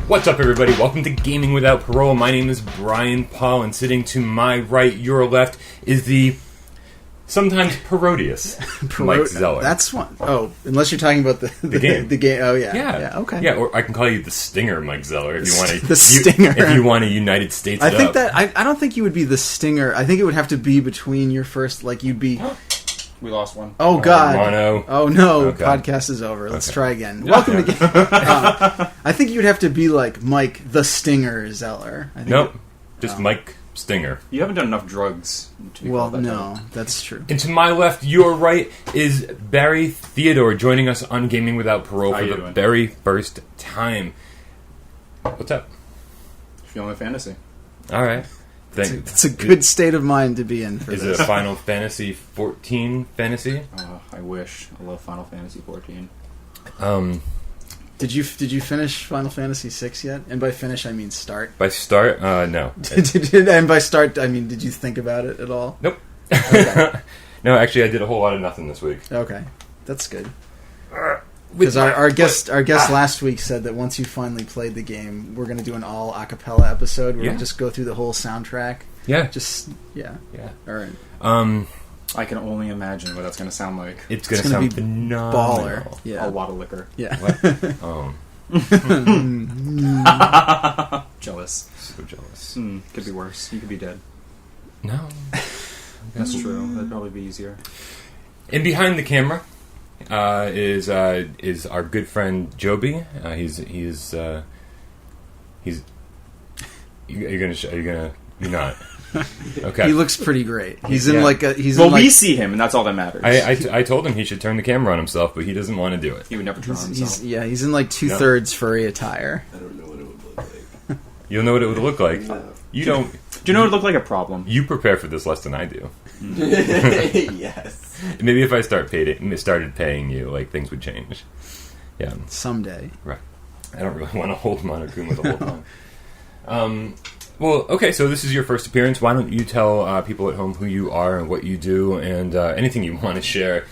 What's up, everybody? Welcome to Gaming Without Parole. My name is Brian Paul, and sitting to my right, your left, is the sometimes parodious Mike Zeller. That's one. Oh, unless you're talking about the game. The game. Oh, yeah. Yeah. Okay. Yeah, or I can call you the Stinger Mike Zeller if you want to. The Stinger. If you want to United States I think that I don't think you would be the Stinger. I think it would have to be between your first. Like you'd be. We lost one. Oh God! Mono. Oh no! Okay. Podcast is over. Let's try again. Welcome to. I think you'd have to be like Mike the Stinger Zeller. I think Nope. Just Mike Stinger. You haven't done enough drugs to be called that no, title. that's true. And to my left, your right, is Barry Theodore joining us on Gaming Without Parole for the very first time. What's up? Feeling a fantasy. All right. It's a good state of mind to be in for Is this. it a Final Fantasy 14 fantasy? I wish. I love Final Fantasy 14. Did you finish Final Fantasy 6 yet? And by finish, I mean start. By start, no. And by start, I mean, did you think about it at all? Nope. Okay. No, actually, I did a whole lot of nothing this week. Okay, that's good. Because our guest last week said that once you finally played the game, we're going to do an all a cappella episode where we just go through the whole soundtrack. Yeah. Yeah. All right. I can only imagine what that's going to sound like. It's going to sound phenomenal. Baller. Yeah. A lot of liquor. Yeah. Jealous. So jealous. Could be worse. You could be dead. No. That's true. That'd probably be easier. And behind the camera is our good friend Jobby. You're not. Okay. He looks pretty great. He's Yeah. in like a. He's in like, we see him, and that's all that matters. I told him he should turn the camera on himself, but he doesn't want to do it. He would never turn on himself. he's in like 2/3 furry attire. I don't know what it would look like. You'll know what it would look like. You don't. Do you know what would look like a problem? You prepare for this less than I do. Yes. Maybe if I started paying you, like things would change. Yeah. Someday. Right. I don't really want to hold Monokuma the whole time. Well, okay, so this is your first appearance. Why don't you tell people at home who you are and what you do and anything you want to share,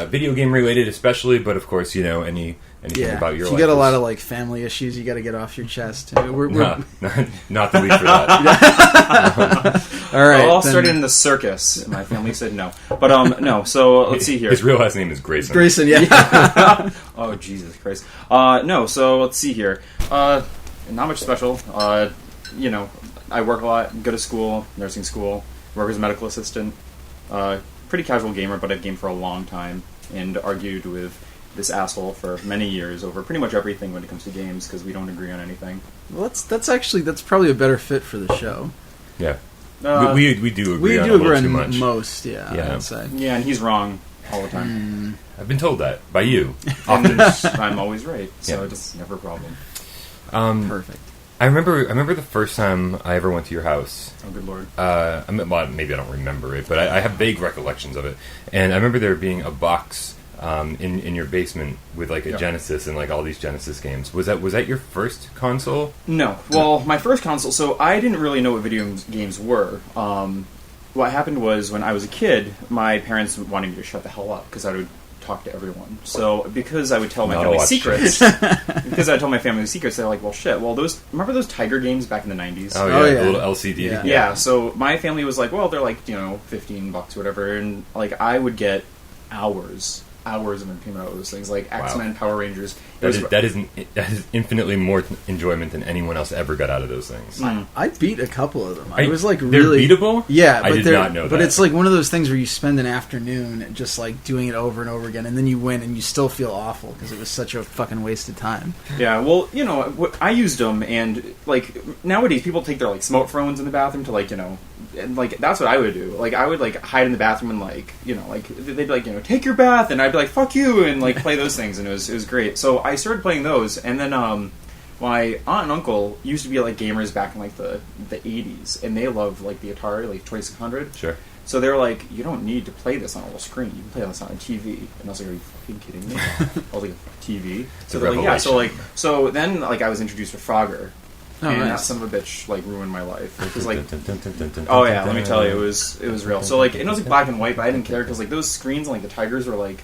video game related especially, but of course, anything about your life. You got a lot of like family issues you got to get off your chest. We're not the week for that. all right. It all started in the circus. My family said no. But, no, so let's see here. His real last name is Grayson. Grayson, yeah. Oh, Jesus Christ. No, so let's see here. Not much special. I work a lot, go to school, nursing school, work as a medical assistant. Pretty casual gamer, but I've gamed for a long time and argued with this asshole for many years over pretty much everything when it comes to games because we don't agree on anything. Well, that's probably a better fit for the show. Yeah. We do agree on a little too much. Most, yeah. I'd say. Yeah, and he's wrong all the time. I've been told that by you. Often. I'm always right, so it's never a problem. Perfect. I remember the first time I ever went to your house. Oh, good lord. Maybe I don't remember it, but I have vague recollections of it. And I remember there being a box in your basement with like a Genesis and like all these Genesis games. Was that your first console? No. Well, my first console. So I didn't really know what video games were. What happened was when I was a kid, my parents wanted me to shut the hell up because I would talk to everyone. So because I would tell my family secrets, they're like, well, shit. Well, remember those Tiger games back in the 90s? Oh yeah, the little LCD. Yeah. So my family was like, well, they're like $15 or whatever, and like I would get hours of entertainment out of those things, like X-Men, Power Rangers. That is infinitely more enjoyment than anyone else ever got out of those things. I beat a couple of them. I was like they're really beatable. Yeah, I did not know that. But it's like one of those things where you spend an afternoon just like doing it over and over again, and then you win, and you still feel awful because it was such a fucking waste of time. Yeah, well, I used them, and like nowadays people take their like smartphones in the bathroom to like and like that's what I would do. Like I would like hide in the bathroom and like they'd be like take your bath, and I'd be like fuck you, and like play those things, and it was great. So I started playing those, and then my aunt and uncle used to be like gamers back in like the 80s, and they loved like the Atari, like 2600. Sure. So they were like, you don't need to play this on a little screen. You can play this on a TV. And I was like, are you fucking kidding me? I was like, TV? So they're like, yeah. So then like I was introduced to Frogger. And that son of a bitch like ruined my life. It was like, oh yeah, let me tell you, it was real. So like it was like black and white, but I didn't care because like those screens on like the Tigers were like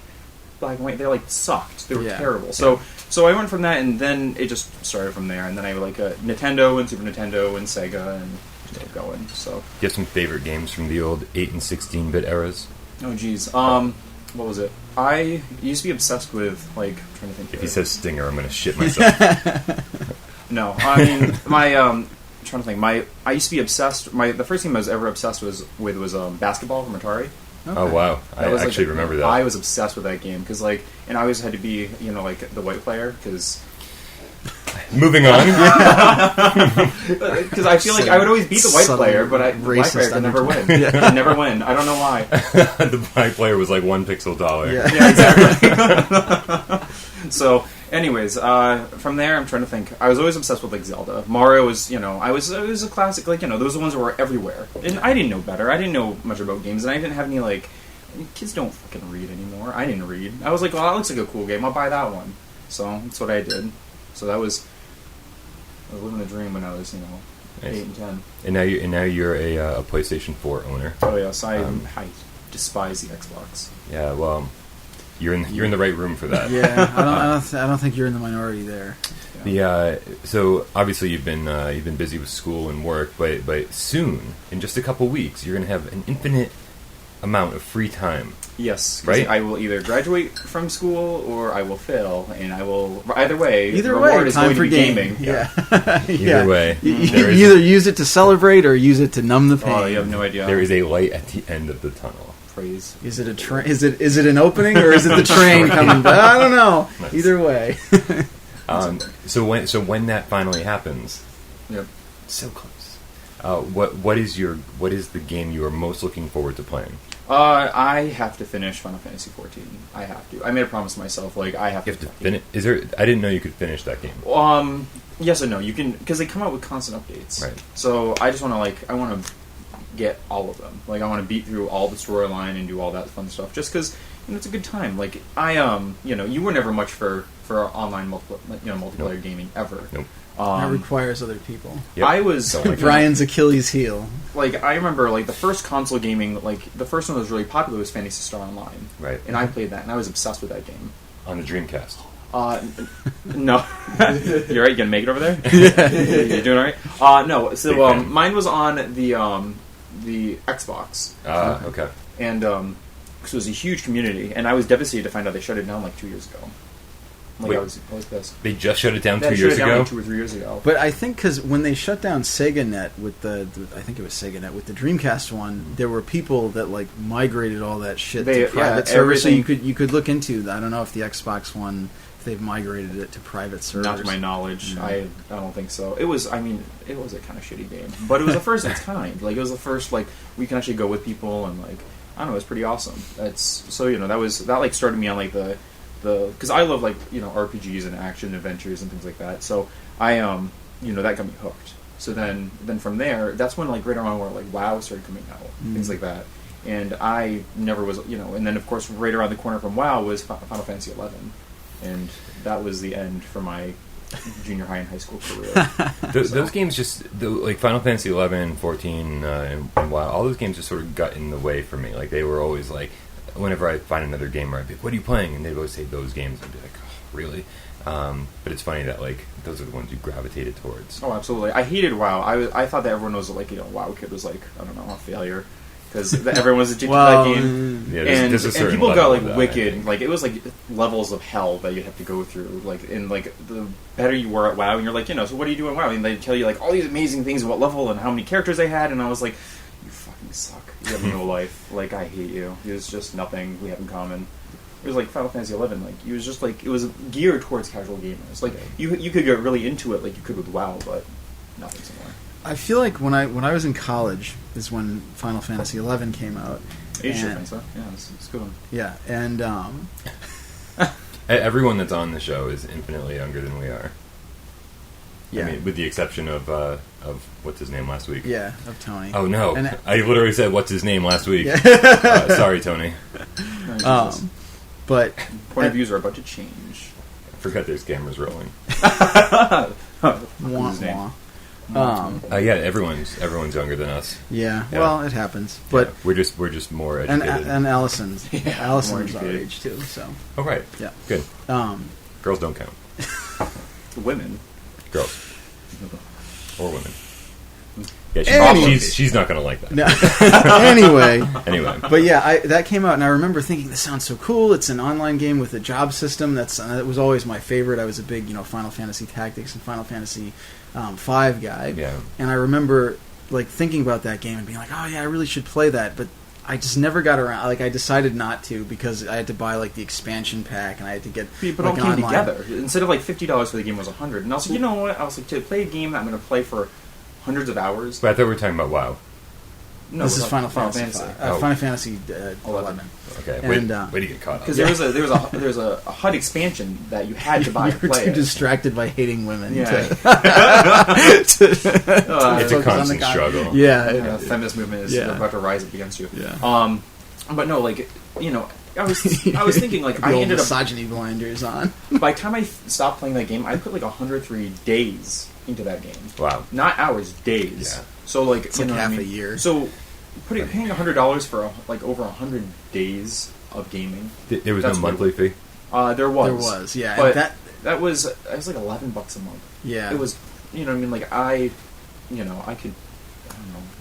black and white. They like sucked. They were terrible. So I went from that, and then it just started from there. And then I like Nintendo and Super Nintendo and Sega, and just kept going. So you have some favorite games from the old 8 and 16-bit eras? Oh geez, what was it? I used to be obsessed with like I'm trying to think. If he says Stinger, I'm going to shit myself. No, I mean I'm trying to think. I used to be obsessed. The first game I was ever obsessed with was basketball from Atari. Okay. Oh wow! I actually remember that. I was obsessed with that game because and I always had to be like the white player because. Moving on. Because I feel like I would always beat the white player, but the white player could never win. Could never win. I don't know why. The white player was like 1 pixel taller. Yeah exactly. So, anyways, from there, I'm trying to think. I was always obsessed with like Zelda. Mario was, it was a classic. Those are the ones that were everywhere, and I didn't know better. I didn't know much about games, and I didn't have any kids don't fucking read anymore. I didn't read. I was like, well, that looks like a cool game. I'll buy that one. So that's what I did. So I was living the dream when I was, nice. 8 and 10. And now you're a PlayStation 4 owner. Oh yes, I despise the Xbox. Yeah, well, you're in the right room for that. Yeah, I don't think you're in the minority there. Yeah. So obviously you've been busy with school and work, but soon, in just a couple weeks, you're going to have an infinite amount of free time. Yes, right. I will either graduate from school or I will fail, and I will either way. Either the way, reward is time going for to be gaming. Yeah. Either way, you either use it to celebrate or use it to numb the pain. Oh, you have no idea. There is a light at the end of the tunnel. Praise. Is it a train? Is it an opening or is it the train coming? I don't know. Nice. Either way. So when that finally happens, yep, so close. What is the game you are most looking forward to playing? I have to finish Final Fantasy XIV. I have to. I made a promise to myself. I have to finish. Is there? I didn't know you could finish that game. Yes and no. You can because they come out with constant updates. Right. So I just want to I want to get all of them. I want to beat through all the storyline and do all that fun stuff. Just because it's a good time. You were never much for online multiplayer gaming ever. Nope. That requires other people. Yep. I was Brian's Achilles heel. I remember the first console gaming, the first one that was really popular was Phantasy Star Online. Right. And I played that, and I was obsessed with that game. On the Dreamcast. No. You're right. You gonna make it over there? Yeah. You're doing all right. No. So mine was on the Xbox. Okay. And because it was a huge community, and I was devastated to find out they shut it down 2 years ago. Wait, I was pissed. They just shut it down They 2 years shut it down ago? 2 or 3 years ago. But I think because when they shut down SegaNet with I think it was SegaNet with the Dreamcast one, there were people that migrated all that shit to private servers. So you could look into. I don't know if the Xbox One, if they've migrated it to private servers. Not to my knowledge. I don't think so. It was. I mean, it was a kind of shitty game, but it was the first of its kind. It was the first we can actually go with people and I don't know. It was pretty awesome. That started me on the because I love RPGs and action adventures and things like that. So I that got me hooked. So then from there, that's when right around where WoW started coming out, things like that. And I never was and then of course right around the corner from WoW was Final Fantasy 11, and that was the end for my junior high and high school career. Those games just Final Fantasy 11, 14, and WoW. All those games just sort of got in the way for me. They were always whenever I find another gamer, I'd be like, what are you playing? And they'd always say those games. I'd be like, oh, really? But it's funny that those are the ones you gravitated towards. Oh, absolutely. I hated WoW. I thought that everyone was WoW Kid was I don't know, a failure. Because everyone was addicted to that game. Yeah, and people got wicked. That, it was levels of hell that you'd have to go through. The better you were at WoW, and you're so what do you do in WoW? And they tell you all these amazing things about level and how many characters they had, and I was like, you fucking suck. You have no life. I hate you. It was just nothing we have in common. It was Final Fantasy 11. It was just it was geared towards casual gamers. You could get really into it, you could with WoW, but nothing similar. I feel when I was in college is when Final Fantasy 11 came out. Age difference, huh? Yeah, it's a good one. Yeah, and everyone that's on the show is infinitely younger than we are. Yeah, I mean, with the exception of what's his name last week. Yeah, of Tony. Oh no, I literally said what's his name last week. Yeah. Sorry, Tony. But point of views are about to change. I forgot there's cameras rolling. Wah, wah. Yeah, everyone's younger than us. Yeah, well, it happens. But yeah, we're just more educated. And Allison's our age too. So. Oh right. Yeah. Good. Girls don't count. Women. Girls. Or women. Yeah, she's not going to like that. No. Anyway. Anyway. But yeah, that came out, and I remember thinking, this sounds so cool. It's an online game with a job system. That was always my favorite. I was a big, Final Fantasy Tactics and Final Fantasy 5 guy. Yeah. And I remember thinking about that game and being like, oh yeah, I really should play that. But I just never got around. I decided not to because I had to buy the expansion pack and I had to get. But all came together. Instead of $50 for the game was $100. And I was like, you know what? I was like, to play a game that I'm going to play for hundreds of hours. But I thought we were talking about WoW. No, this is Final Fantasy. Final Fantasy 11. Okay, and, way to get caught up. Because there was a HUD expansion that you had to buy to play. You were too distracted by hating women. Yeah. It's a constant struggle. Yeah, the feminist movement is about to rise up against you. Yeah. But no, I was thinking I ended up misogyny blinders on. By the time I stopped playing that game, I put 103 days into that game. Wow. Not hours, days. Yeah. So it's half a year. So paying $100 for over 100 days of gaming. There was no monthly fee. There was. There was, yeah. But that was $11 a month. Yeah. It was, I could.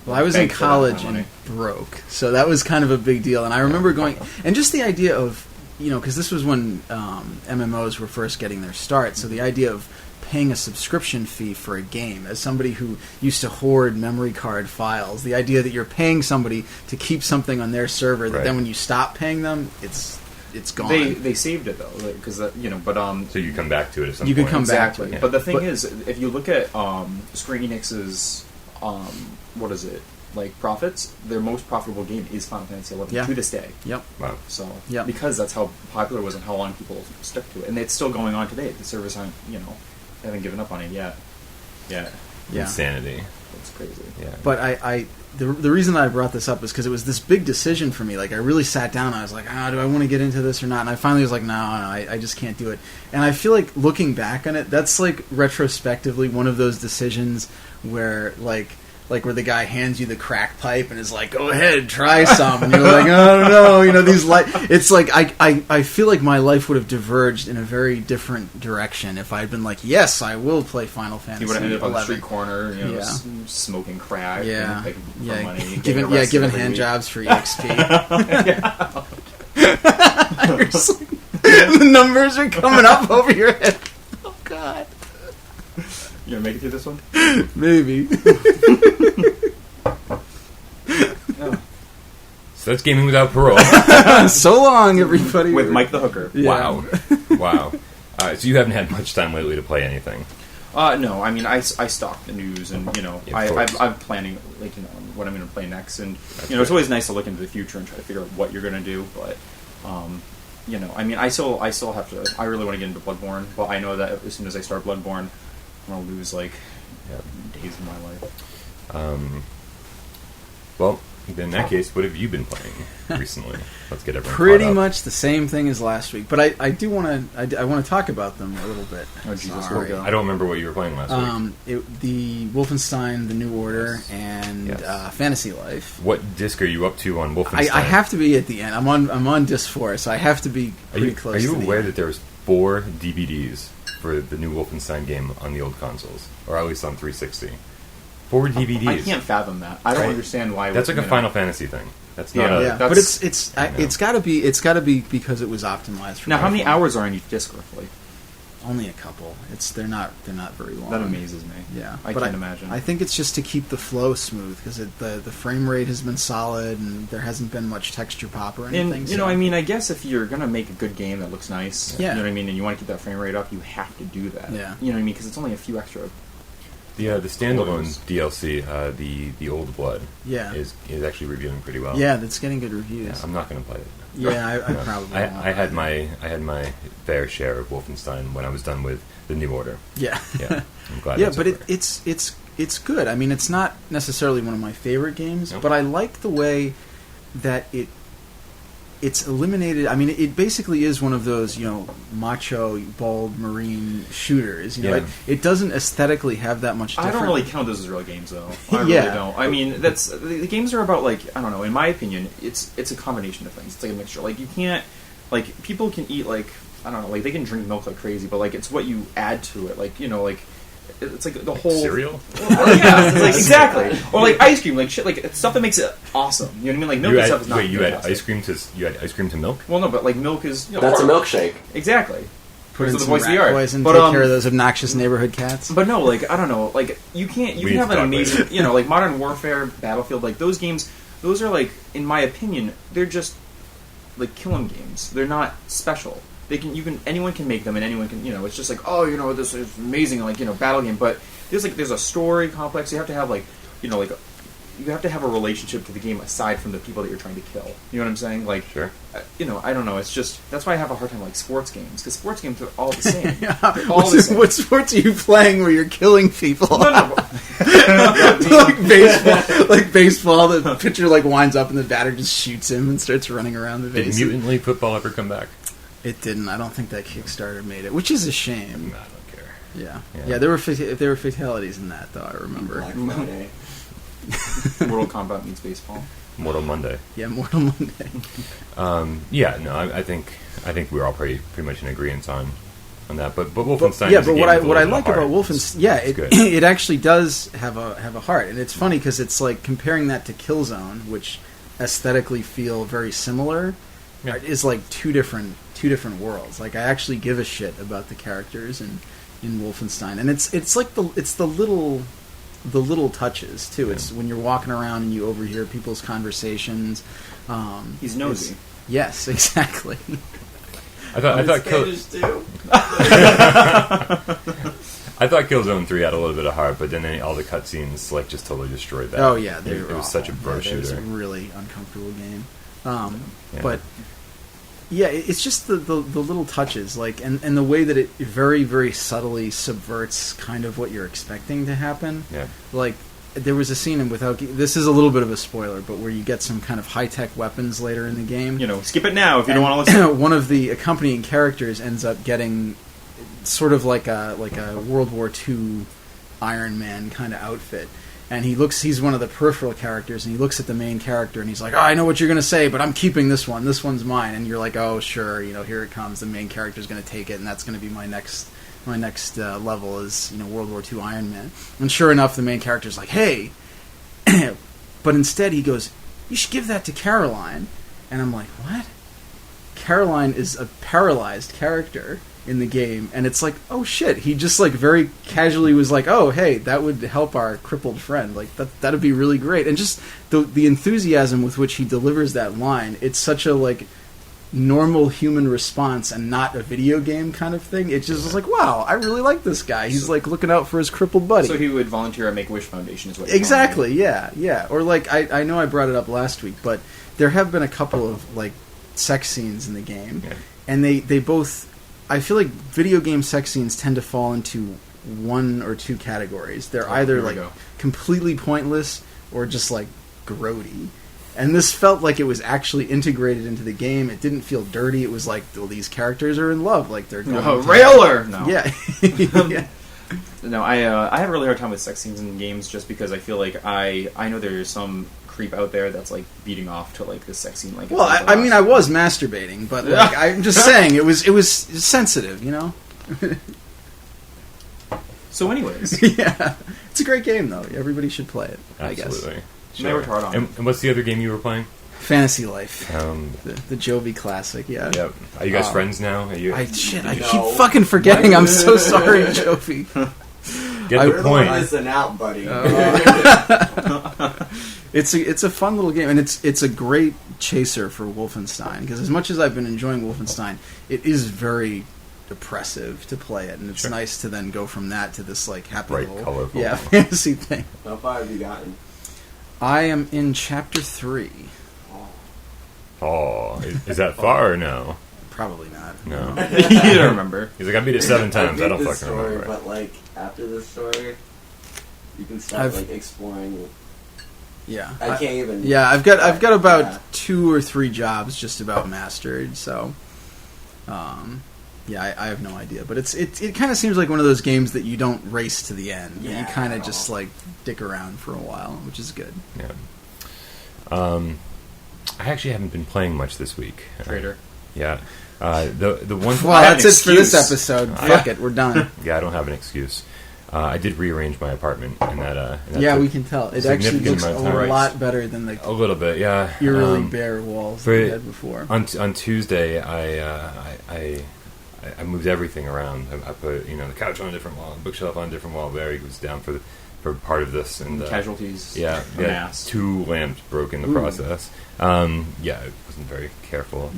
Well, I was in college and broke, so that was kind of a big deal. And I remember going, and just the idea of, because this was when MMOs were first getting their start, so the idea of paying a subscription fee for a game, as somebody who used to hoard memory card files, the idea that you're paying somebody to keep something on their server, that then when you stop paying them, it's gone. They saved it though, because but so you come back to it at some point. You could come back to it. Yeah. But the thing is, if you look at Square Enix's what is it? Profits, their most profitable game is Final Fantasy XI to this day. Yep. Wow. So, because that's how popular it was and how long people stuck to it. And it's still going on today. The servers aren't, haven't given up on it yet. Yeah. Insanity. It's crazy. Yeah. But the reason I brought this up is because it was this big decision for me. I really sat down and I was like, do I want to get into this or not? And I finally was like, no, I just can't do it. And I feel like looking back on it, that's retrospectively one of those decisions where where the guy hands you the crack pipe and is like, go ahead, try some. And you're like, oh no, these it's I feel like my life would have diverged in a very different direction if I had been like, yes, I will play Final Fantasy. You would have ended up on the 11. street corner, smoving crack, for money, giving hand jobs for EXP. The numbers are coming up over your head. Oh God. You gonna make it through this one? Maybe. So that's Gaming Without Parole. So long, everybody. With Mike the Hooker. Yeah. Wow. So you haven't had much time lately to play anything? No. I mean, I stalk the news and, I'm planning, what I'm going to play next. And, it's always nice to look into the future and try to figure out what you're going to do. But, I mean, I still have to, I really want to get into Bloodborne. But I know that as soon as I start Bloodborne, I'm going to lose, days of my life. Well, in that case, what have you been playing recently? Let's get everyone pretty much the same thing as last week, but I do want to I want to talk about them a little bit. Oh Jesus! I don't remember what you were playing last week. The Wolfenstein: The New Order and Fantasy Life. What disc are you up to on Wolfenstein? I have to be at the end. I'm on disc 4, so I have to be pretty close. Are you aware end. that there's 4 DVDs for the new Wolfenstein game on the old consoles, or at least on 360? 4 DVDs. I can't fathom that. I don't understand why. That's like a Final Fantasy thing. That's not. But it's got to be because it was optimized for. Now, how many hours are on each disc roughly? Only a couple. They're not very long. That amazes me. Yeah, I can't imagine. I think it's just to keep the flow smooth because the frame rate has been solid and there hasn't been much texture pop or anything. And I mean, I guess if you're gonna make a good game that looks nice, you know what I mean, and you want to keep that frame rate up, you have to do that. Yeah, you know what I mean, because it's only a few extra. The standalone DLC, the Old Blood, is actually reviewing pretty well. Yeah, that's getting good reviews. Yeah, I'm not going to play it. Yeah, I probably. I had my fair share of Wolfenstein when I was done with the New Order. Yeah, I'm glad. Yeah, but it's good. I mean, it's not necessarily one of my favorite games, but I like the way that it it's eliminated. I mean, it basically is one of those, macho, bald Marine shooters. It doesn't aesthetically have that much different. I don't really count those as real games, though. I really don't. I mean, the games are about, like, I don't know, in my opinion, it's a combination of things. It's like a mixture. Like, you can't, like, people can eat, like, I don't know, like, they can drink milk like crazy, but, like, it's what you add to it. Like, like, it's like the whole cereal. Yeah, it's like, exactly. Or like ice cream, like shit, like stuff that makes it awesome. You know what I mean? Like milk and stuff is not. Wait, you add ice cream to milk? Well, no, but like milk is that's a milkshake. Exactly. Put in the some voice rat poison, take care of those obnoxious neighborhood cats. But no, like I don't know, like you can have an amazing, like Modern Warfare, Battlefield, like those games. Those are like, in my opinion, they're just like killing games. They're not special. Anyone can make them, and anyone can, it's just like, this is amazing, like, battle game. But there's a story complex. You have to have like, you have to have a relationship to the game aside from the people that you're trying to kill. You know what I'm saying? Like, sure. I don't know. It's just that's why I have a hard time like sports games, because sports games are all the same. What sports are you playing where you're killing people? No. Like baseball, the pitcher like winds up and the batter just shoots him and starts running around the base. Did Mutant League Football ever come back? It didn't. I don't think that Kickstarter made it, which is a shame. I don't care. Yeah. There were fatalities in that, though. I remember. Black Friday. Mortal Kombat means baseball. Mortal Monday. Yeah, Mortal Monday. I think we're all pretty much in agreement on that. But Wolfenstein. But what I like about Wolfenstein, it actually does have a heart, and it's funny because it's like comparing that to Killzone, which aesthetically feel very similar. Yeah. Is like two different worlds. Like I actually give a shit about the characters in Wolfenstein, and it's like the little touches too. It's when you're walking around and you overhear people's conversations. He's nosy. Yes, exactly. I thought Killzone 3 had a little bit of heart, but then all the cutscenes like just totally destroyed that. Oh yeah, it was such a bro shooter. It was a really uncomfortable game. But yeah, it's just the little touches, like, and the way that it very, very subtly subverts kind of what you're expecting to happen. Yeah. Like, there was a scene in this is a little bit of a spoiler, but where you get some kind of high-tech weapons later in the game. Skip it now if you don't want to listen. One of the accompanying characters ends up getting sort of like a World War II Iron Man kind of outfit. And he's one of the peripheral characters, and he looks at the main character, and he's like, I know what you're going to say, but I'm keeping this one. This one's mine. And you're like, oh, sure, here it comes. The main character's going to take it, and that's going to be my next level is, World War II Iron Man. And sure enough, the main character's like, hey. But instead he goes, you should give that to Caroline. And I'm like, what? Caroline is a paralyzed character in the game, and it's like, oh shit, he just like very casually was like, oh hey, that would help our crippled friend, like that'd be really great. And just the enthusiasm with which he delivers that line, it's such a like normal human response and not a video game kind of thing. It just was like, wow, I really like this guy. He's like looking out for his crippled buddy. So he would volunteer at Make-A-Wish Foundation is what exactly. Yeah. Or like I know I brought it up last week, but there have been a couple of like sex scenes in the game, and they both, I feel like video game sex scenes tend to fall into one or two categories. They're either like completely pointless or just like grody. And this felt like it was actually integrated into the game. It didn't feel dirty. It was like, well, these characters are in love. Like they're going railer. No. Yeah. Yeah. No, I have a really hard time with sex scenes in games just because I feel like I know there's some creep out there that's like beating off to like this sex scene. Like, well, I mean, I was masturbating, but like I'm just saying it was sensitive, So, anyways, yeah, it's a great game though. Everybody should play it. Absolutely. I guess. Sure. Never hard on. And what's the other game you were playing? Fantasy Life. The Jobby classic. Yeah. Yep. Are you guys friends now? I keep fucking forgetting. I'm so sorry, Jobby. Get the point. Missing out, buddy. It's a fun little game, and it's a great chaser for Wolfenstein, because as much as I've been enjoying Wolfenstein, it is very depressive to play it, and it's nice to then go from that to this like happy little colorful fantasy thing. How far have you gotten? I am in chapter 3. Oh, is that far or no? Probably not. No. You don't remember. He's like, I beat it 7 times. I don't fucking story, remember. But like after this story, you can start like exploring Yeah, I can't even. Yeah, I've got about 2 or 3 jobs just about mastered. So, yeah, I have no idea, but it kind of seems like one of those games that you don't race to the end. Yeah, you kind of just like dick around for a while, which is good. Yeah. I actually haven't been playing much this week. Traitor. Yeah. The one. Well, that's it for this episode. Fuck it, we're done. Yeah, I don't have an excuse. I did rearrange my apartment, and that yeah, we can tell. It actually looks a right. lot better than the a little bit, yeah. eerily bare walls that we had before. On Tuesday, I moved everything around. I put the couch on a different wall, the bookshelf on a different wall. Barry was down for part of this, and casualties. Yeah, mass. 2 lamps broke in the process. Yeah, I wasn't very careful.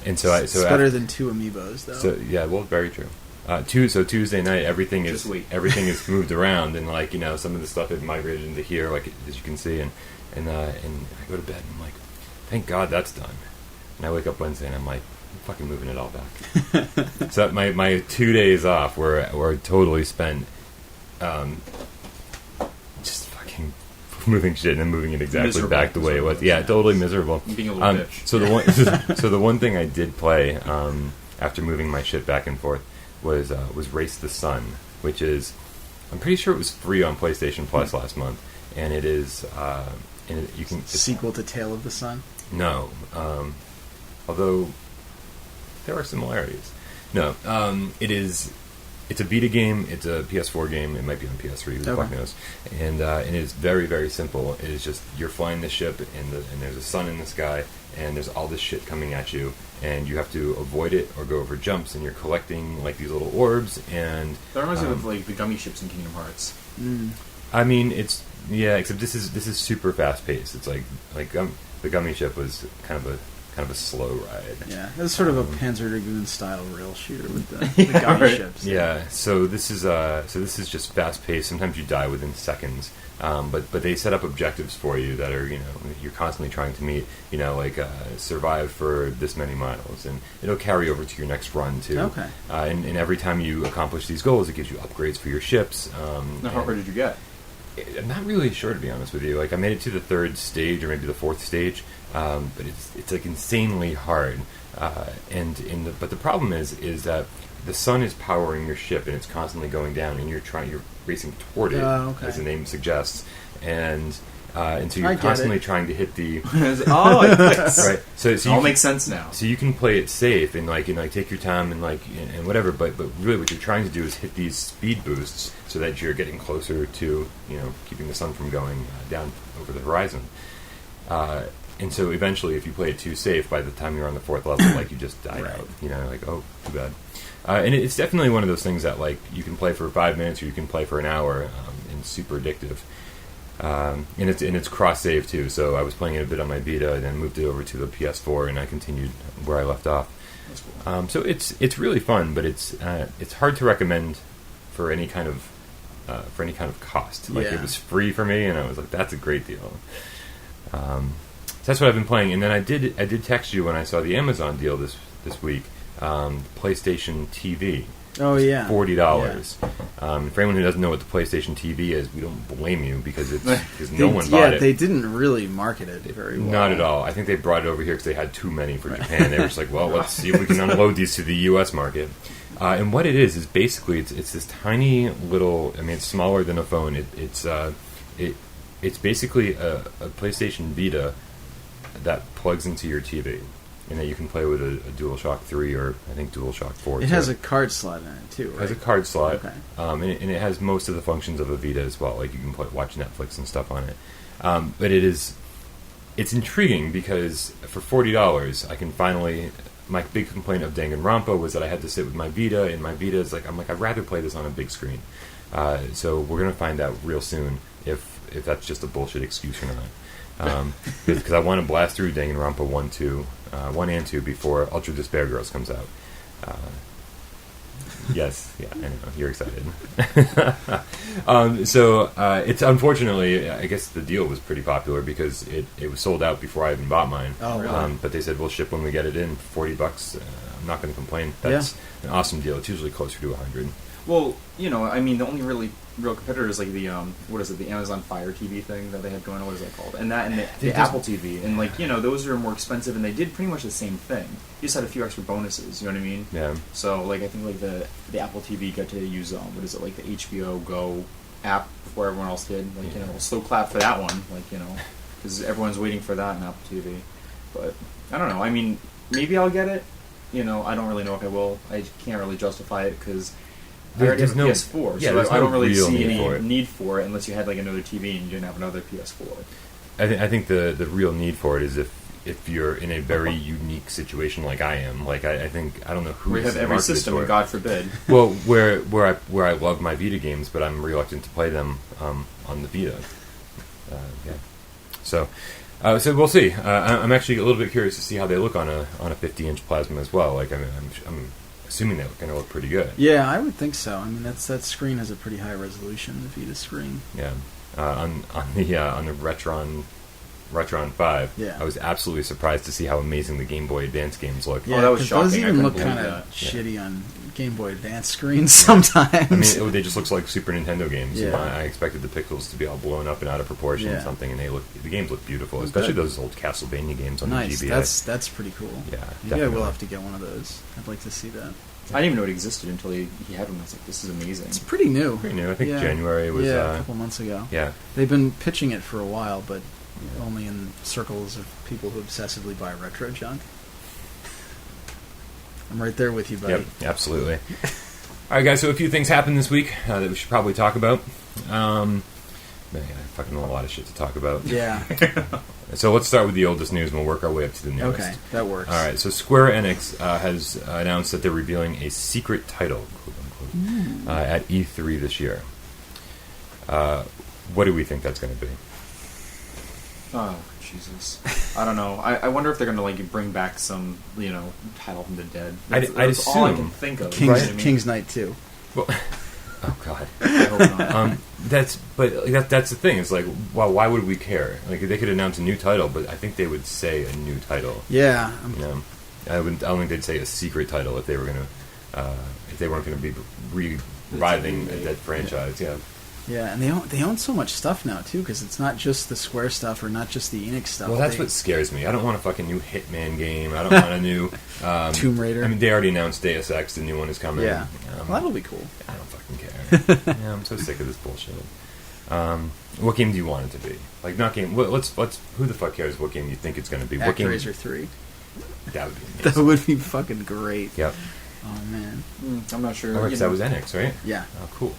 And so it's better than 2 amiibos, though. So yeah, well, very true. So Tuesday night, everything is moved around, and some of the stuff had migrated into here, like as you can see, and I go to bed and I'm like, thank God that's done. And I wake up Wednesday and I'm like, I'm fucking moving it all back. So my 2 days off were totally spent, just fucking moving shit and then moving it exactly back the way it was. Yeah, totally miserable. Being a little bitch. So the one thing I did play after moving my shit back and forth was Race the Sun, which is, I'm pretty sure it was free on PlayStation Plus last month, and it is you can sequel to Tale of the Sun. No, although there are similarities. No, it's a Vita game. It's a PS4 game. It might be on PS3. Who the fuck knows? And it is very, very simple. It is just you're flying the ship, and there's a sun in the sky, and there's all this shit coming at you, and you have to avoid it or go over jumps, and you're collecting like these little orbs. And that reminds me of like the gummy ships in Kingdom Hearts. I mean, except this is super fast paced. It's like the gummy ship was kind of a slow ride. Yeah, it was sort of a Panzer Dragoon style rail shooter with the gummy ships. Yeah, so this is just fast paced. Sometimes you die within seconds, but they set up objectives for you that are you're constantly trying to meet. Survive for this many miles, and it'll carry over to your next run too. Okay. And every time you accomplish these goals, it gives you upgrades for your ships. How far did you get? I'm not really sure, to be honest with you. Like, I made it to the 3rd stage or maybe the 4th stage, but it's like insanely hard. But the problem is that the sun is powering your ship and it's constantly going down, and you're racing toward it, as the name suggests, and so you're constantly trying to hit the right. So it all makes sense now. So you can play it safe and take your time and whatever, but really what you're trying to do is hit these speed boosts so that you're getting closer to keeping the sun from going down over the horizon. And so eventually, if you play it too safe, by the time you're on the 4th level, you just died out. Oh, too bad. And it's definitely one of those things that you can play for 5 minutes or you can play for an hour, and it's super addictive. And it's cross save too. So I was playing it a bit on my Vita, and then moved it over to the PS4, and I continued where I left off. That's cool. So it's really fun, but it's hard to recommend for any kind of cost. It was free for me, and I was like, that's a great deal. So that's what I've been playing, and then I did text you when I saw the Amazon deal this week. PlayStation TV. Oh yeah, $40. Yeah. For anyone who doesn't know what the PlayStation TV is, we don't blame you because no one bought it. They didn't really market it very well. Not at all. I think they brought it over here because they had too many for Japan. They were just like, well, let's see if we can unload these to the U.S. market. And what it is basically it's this tiny little. I mean, it's smaller than a phone. It's basically a PlayStation Vita that plugs into your TV. And that you can play with a DualShock 3 or I think DualShock 4. It has a card slot in it too, right? It has a card slot. Okay. And it has most of the functions of a Vita as well. Like you can watch Netflix and stuff on it. But it's intriguing because for $40 I can finally. My big complaint of Danganronpa was that I had to sit with my Vita, and my Vita is I'd rather play this on a big screen. So we're gonna find out real soon if that's just a bullshit excuse or not. Because I want to blast through Danganronpa 1 and 2 before Ultra Despair Girls comes out. Yes, yeah, I know, you're excited. So it's unfortunately, I guess the deal was pretty popular because it was sold out before I even bought mine. Oh, really? But they said we'll ship when we get it in, $40. not going to complain. That's an awesome deal. It's usually closer to 100. Well, the only really real competitor is like the the Amazon Fire TV thing that they have going on. What is that called? And that and the Apple TV, and those are more expensive, and they did pretty much the same thing. You just had a few extra bonuses. You know what I mean? Yeah. So I think the Apple TV got to use the HBO Go app before everyone else did. Slow clap for that one. Because everyone's waiting for that in Apple TV. But I don't know. I mean, maybe I'll get it. I don't really know if I will. I can't really justify it because I already have a PS4, so I don't really see any need for it unless you had another TV and you didn't have another PS4. I think the real need for it is if you're in a very unique situation like I am. I don't know who. We have every system, and God forbid. Well, where I love my Vita games, but I'm reluctant to play them on the Vita. So we'll see. I'm actually a little bit curious to see how they look on a 50-inch plasma as well. I'm assuming they're going to look pretty good. Yeah, I would think so. I mean, that screen has a pretty high resolution, the Vita screen. Yeah, on the Retron 5. Yeah. I was absolutely surprised to see how amazing the Game Boy Advance games look. Yeah, that was shocking. Those even look kind of shitty on Game Boy Advance screens sometimes. I mean, they just look like Super Nintendo games. Yeah. I expected the pixels to be all blown up and out of proportion or something, and the games look beautiful, especially those old Castlevania games on the GBA. That's pretty cool. Yeah, maybe definitely. I will have to get one of those. I'd like to see that. I didn't even know it existed until he had one. I was like, this is amazing. It's pretty new. I think January was... a couple months ago. Yeah. They've been pitching it for a while, but only in circles of people who obsessively buy retro junk. I'm right there with you, buddy. Yep, absolutely. All right, guys, so a few things happened this week that we should probably talk about. Man, I fucking know a lot of shit to talk about. Yeah. So let's start with the oldest news, and we'll work our way up to the newest. Okay, that works. All right, so Square Enix has announced that they're revealing a secret title, quote-unquote, at E3 this year. What do we think that's going to be? Oh, Jesus. I don't know. I wonder if they're going to bring back some, title from the dead. That's assume all I can think of. King's Knight 2. Well, oh God. I hope not. That's the thing. It's why would we care? They could announce a new title, but I think they would say a new title. Yeah. I don't think they'd say a secret title if they were going to if they weren't going to be reviving a dead franchise. Yeah. Yeah, and they own so much stuff now too, because it's not just the Square stuff or not just the Enix stuff. Well, that's what scares me. I don't want a fucking new Hitman game. I don't want a new Tomb Raider. I mean, they already announced Deus Ex. The new one is coming. Yeah, well, that'll be cool. I don't fucking care. Yeah, I'm so sick of this bullshit. What game do you want it to be? Not game. Let's. Who the fuck cares what game you think it's going to be? What game? ActRaiser 3. That would be amazing. That would be fucking great. Yep. Oh man. I'm not sure. Oh, that was Enix, right? Yeah. Oh, cool.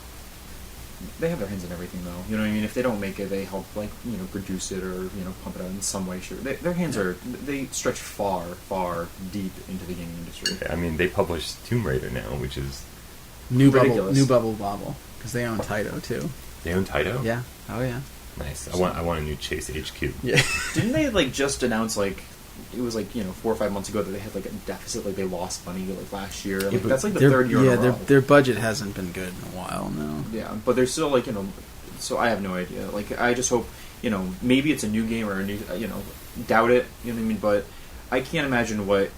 They have their hands in everything, though. You know what I mean? If they don't make it, they help, produce it or, pump it out in some way. Sure, their hands they stretch far, far deep into the gaming industry. Yeah, I mean, they published Tomb Raider now, which is New ridiculous. Bubble Bobble, because they own Taito too. They own Taito? Yeah. Oh yeah. Nice. I want a new Chase HQ. Yeah. Didn't they just announce it was 4 or 5 months ago that they had a deficit, they lost money last year. That's the third year in a row. Their budget hasn't been good in a while now. Yeah, but they're still so I have no idea. I just hope maybe it's a new game or a new doubt it. You know what I mean? But I can't imagine what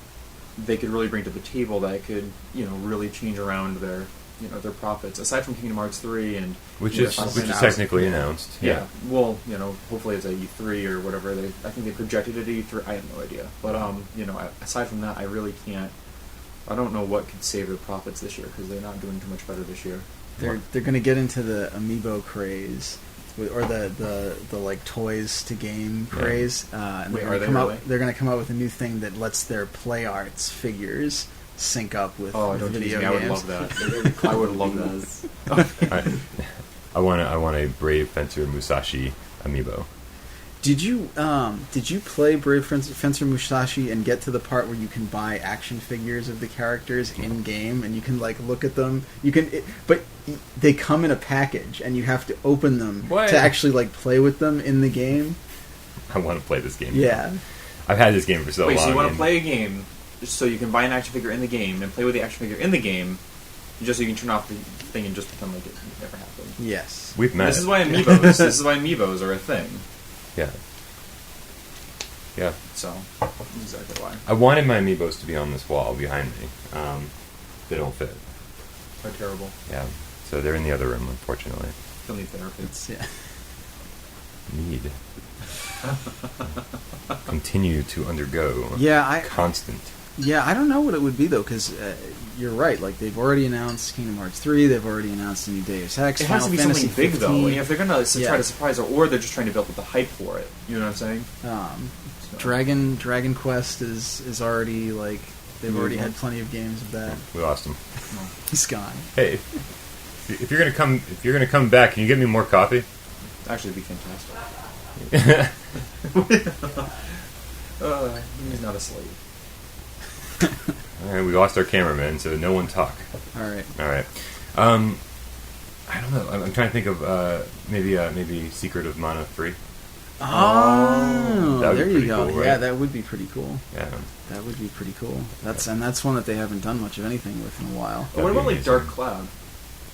they could really bring to the table that could really change around their profits aside from Kingdom Hearts 3 and which is technically announced. Yeah. Well, hopefully it's at E3 or whatever. I think they projected it at E3. I have no idea. But aside from that, I really can't. I don't know what could save their profits this year because they're not doing too much better this year. They're going to get into the amiibo craze. Or the toys to game craze, and Wait, they're going to come out with a new thing that lets their Play Arts figures sync up with video games. I would love that. I would love that. I want a Brave Fencer Musashi amiibo. Did you play Brave Fencer Musashi and get to the part where you can buy action figures of the characters in game and you can look at them? But they come in a package and you have to open them to actually play with them in the game. I want to play this game. Yeah, I've had this game for so long. So you want to play a game so you can buy an action figure in the game and play with the action figure in the game, just so you can turn off the thing and just pretend like it never happened. Yes, we've met. This is why amiibos are a thing. Yeah. Yeah. So that's exactly why. I wanted my amiibos to be on this wall behind me. They don't fit. They're terrible. Yeah. So they're in the other room, unfortunately. They'll need therapy. Need. Continue to undergo. Constant. Yeah, I don't know what it would be though, because you're right. Like they've already announced Kingdom Hearts 3. They've already announced a new Deus Ex. It has to be Fantasy something big 15. though. If they're gonna try to surprise her, or they're just trying to build up the hype for it. You know what I'm saying? Dragon Quest is already like they've already had plenty of games of that. We lost him. He's gone. Hey, if you're gonna come back, can you get me more coffee? Actually, it'd be fantastic. He's not a slave. All right, we lost our cameraman, so no one talk. All right. I don't know. I'm trying to think of maybe Secret of Mana 3. Oh, there you go. Cool, right? Yeah, that would be pretty cool. Yeah, that would be pretty cool. That's one that they haven't done much of anything with in a while. What about like Dark Cloud?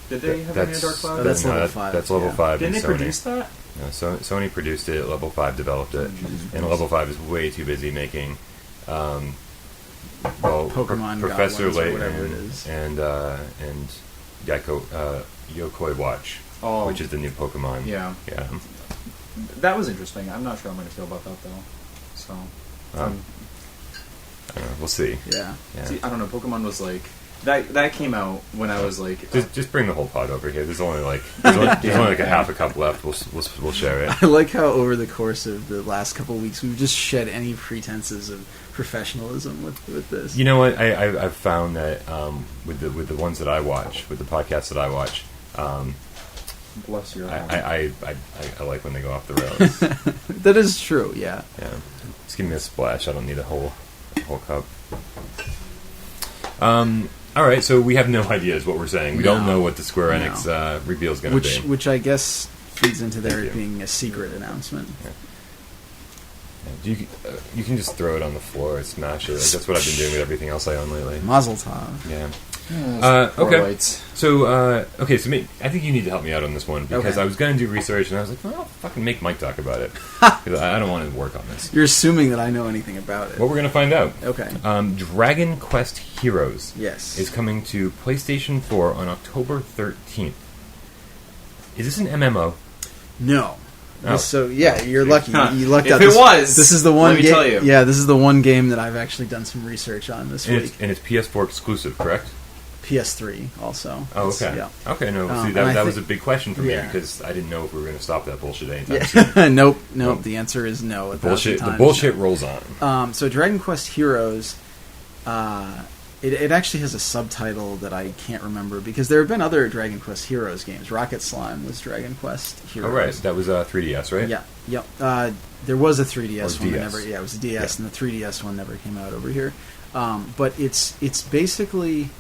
Did they have any Dark Cloud? That's level 5. That's level 5. Didn't they Sony. produce that? No, Sony produced it. Level 5 developed it, and Level 5 is way too busy making. Pokemon Professor Goblins or Layton whatever it is. and Yokoi Watch, which is the new Pokemon. Yeah. That was interesting. I'm not sure how I'm going to feel about that though. So, I don't know. We'll see. Yeah. See, I don't know. Pokemon was like that came out when I was like. Just bring the whole pod over here. There's only like a half a cup left. We'll share it. I like how over the course of the last couple of weeks we've just shed any pretenses of professionalism with this. You know what? I've found that with the ones that I watch, with the podcasts that I watch, bless your heart. I like when they go off the rails. That is true. Yeah. Just give me a splash. I don't need a whole cup. All right, so we have no ideas what we're saying. We don't know what the Square Enix reveal is going to be. Which I guess feeds into there being a secret announcement. You can just throw it on the floor and smash it. Like, that's what I've been doing with everything else I own lately. Mazel tov. Yeah. Okay. So I think you need to help me out on this one because I was going to do research and I was like, well, I'll fucking make Mike talk about it because I don't want to work on this. You're assuming that I know anything about it. Well, we're going to find out. Okay. Dragon Quest Heroes is coming to PlayStation 4 on October 13th. Is this an MMO? No. Oh. So you're lucky. You lucked out. If it was, this is the one game. Tell you. Yeah, this is the one game that I've actually done some research on this week. And it's PS4 exclusive, correct? PS3 also. Oh, okay. Yeah. Okay, no. See, that was a big question for me because I didn't know if we were going to stop that bullshit anytime soon. Nope. The answer is no. The bullshit rolls on. So Dragon Quest Heroes, it actually has a subtitle that I can't remember because there have been other Dragon Quest Heroes games. Rocket Slime was Dragon Quest Heroes. Oh, right. That was 3DS, right? Yeah. Yep. There was a 3DS one. DS. It was a DS, and the 3DS one never came out over here. But it's basically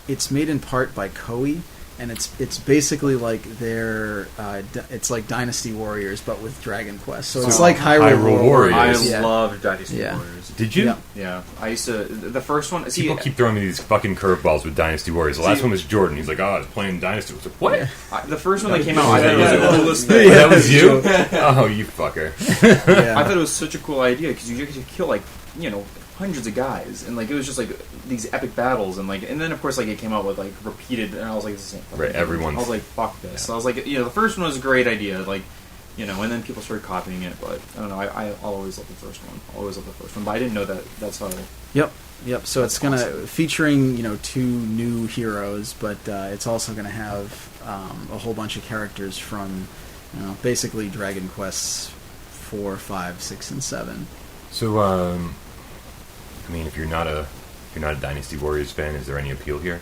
it's made in part by Koei, and it's basically like it's like Dynasty Warriors but with Dragon Quest. So it's like Hyrule Warriors. I loved Dynasty Warriors. Did you? Yeah. I used to. The first one. People keep throwing me these fucking curveballs with Dynasty Warriors. The last one was Jordan. He's like, I was playing Dynasty. I was like, what? Yeah. The first one that came out, I thought it was the coolest thing. That was you? Oh, you fucker. I thought it was such a cool idea because you could kill hundreds of guys, and it was just these epic battles, and then of course it came out with repeated, and I was like, this is the same right, everyone. I was like, fuck this. Yeah. So I was like, the first one was a great idea, and then people started copying it, but I don't know. I always loved the first one. But I didn't know that's how. Yep. So it's featuring 2 new heroes, but it's also gonna have a whole bunch of characters from basically Dragon Quests 4, 5, 6, and 7. So I mean, if you're not a Dynasty Warriors fan, is there any appeal here?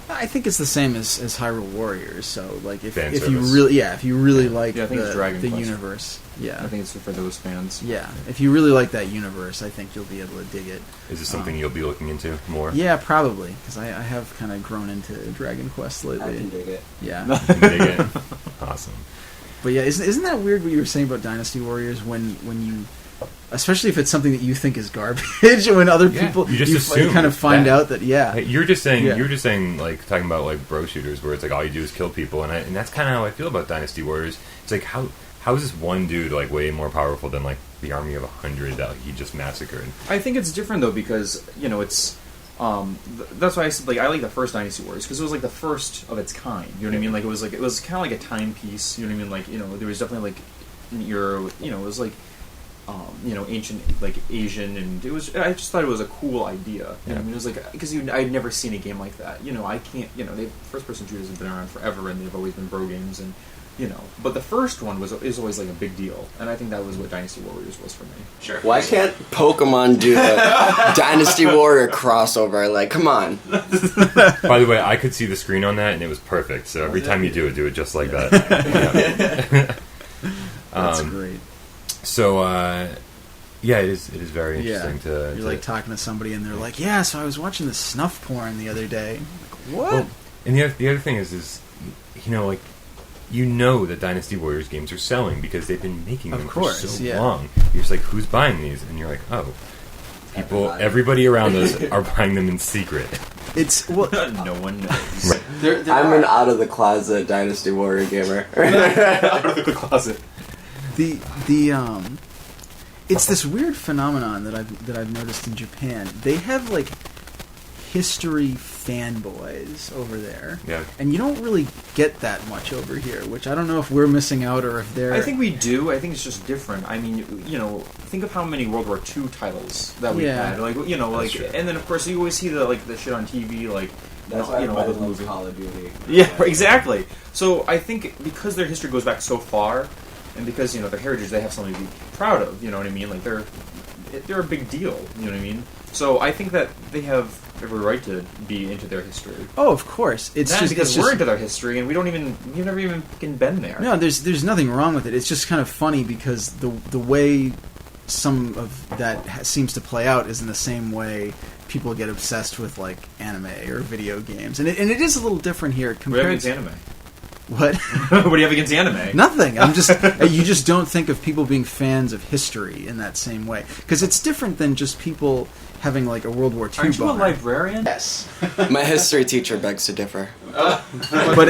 I think it's the same as Hyrule Warriors. So, if service. you really like the universe, I think it's for those fans. Yeah, if you really like that universe, I think you'll be able to dig it. Is this something you'll be looking into more? Yeah, probably because I have kind of grown into Dragon Quest lately. I can dig it. Yeah, you can dig it. Awesome. But yeah, isn't that weird what you were saying about Dynasty Warriors when you. Especially if it's something that you think is garbage, when other people you kind of find out that you're just saying talking about bro shooters where it's all you do is kill people, and that's kind of how I feel about Dynasty Warriors. It's how how is this one dude like way more powerful than like the army of 100 that he just massacred? I think it's different though because it's that's why I said like I like the first Dynasty Warriors because it was like the first of its kind. You know what I mean? Like it was kind of like a timepiece. You know what I mean? Like there was definitely like it was like ancient like Asian, and it was. I just thought it was a cool idea. You know what I mean? It was like because I'd never seen a game like that. I can't. They first person shooters have been around forever, and they've always been bro games, and But the first one is always like a big deal, and I think that was what Dynasty Warriors was for me. Sure. Why can't Pokemon do the Dynasty Warrior crossover? Like, come on. By the way, I could see the screen on that, and it was perfect. So every time you do it just like that. That's great. So, it is very interesting to... You're like talking to somebody and they're like, yeah, so I was watching the snuff porn the other day. Like, what? Well, and the other thing is that Dynasty Warriors games are selling because they've been making them for so long. You're just like, who's buying these? And you're like, oh, everybody around us are buying them in secret. It's no one knows. Right. I'm an out-of-the-closet Dynasty Warrior gamer. Out of the closet. It's this weird phenomenon that I've noticed in Japan. They have like history fanboys over there, and you don't really get that much over here. Which I don't know if we're missing out or if they're. I think we do. I think it's just different. I mean, think of how many World War II titles that we had. Like, and then of course you always see the shit on TV, like. That's why all those movies. Call of Duty. Yeah, exactly. So I think because their history goes back so far, and because their heritage, they have something to be proud of. You know what I mean? Like they're a big deal. You know what I mean? So I think that they have every right to be into their history. Oh, of course. It's just because we're into their history, and we've never even fucking been there. No, there's nothing wrong with it. It's just kind of funny because the way some of that seems to play out is in the same way people get obsessed with like anime or video games, and it is a little different here compared to anime. What? What do you have against anime? Nothing. I'm just you just don't think of people being fans of history in that same way because it's different than just people having like a World War II. Aren't you a boner. librarian? Yes. My history teacher begs to differ. But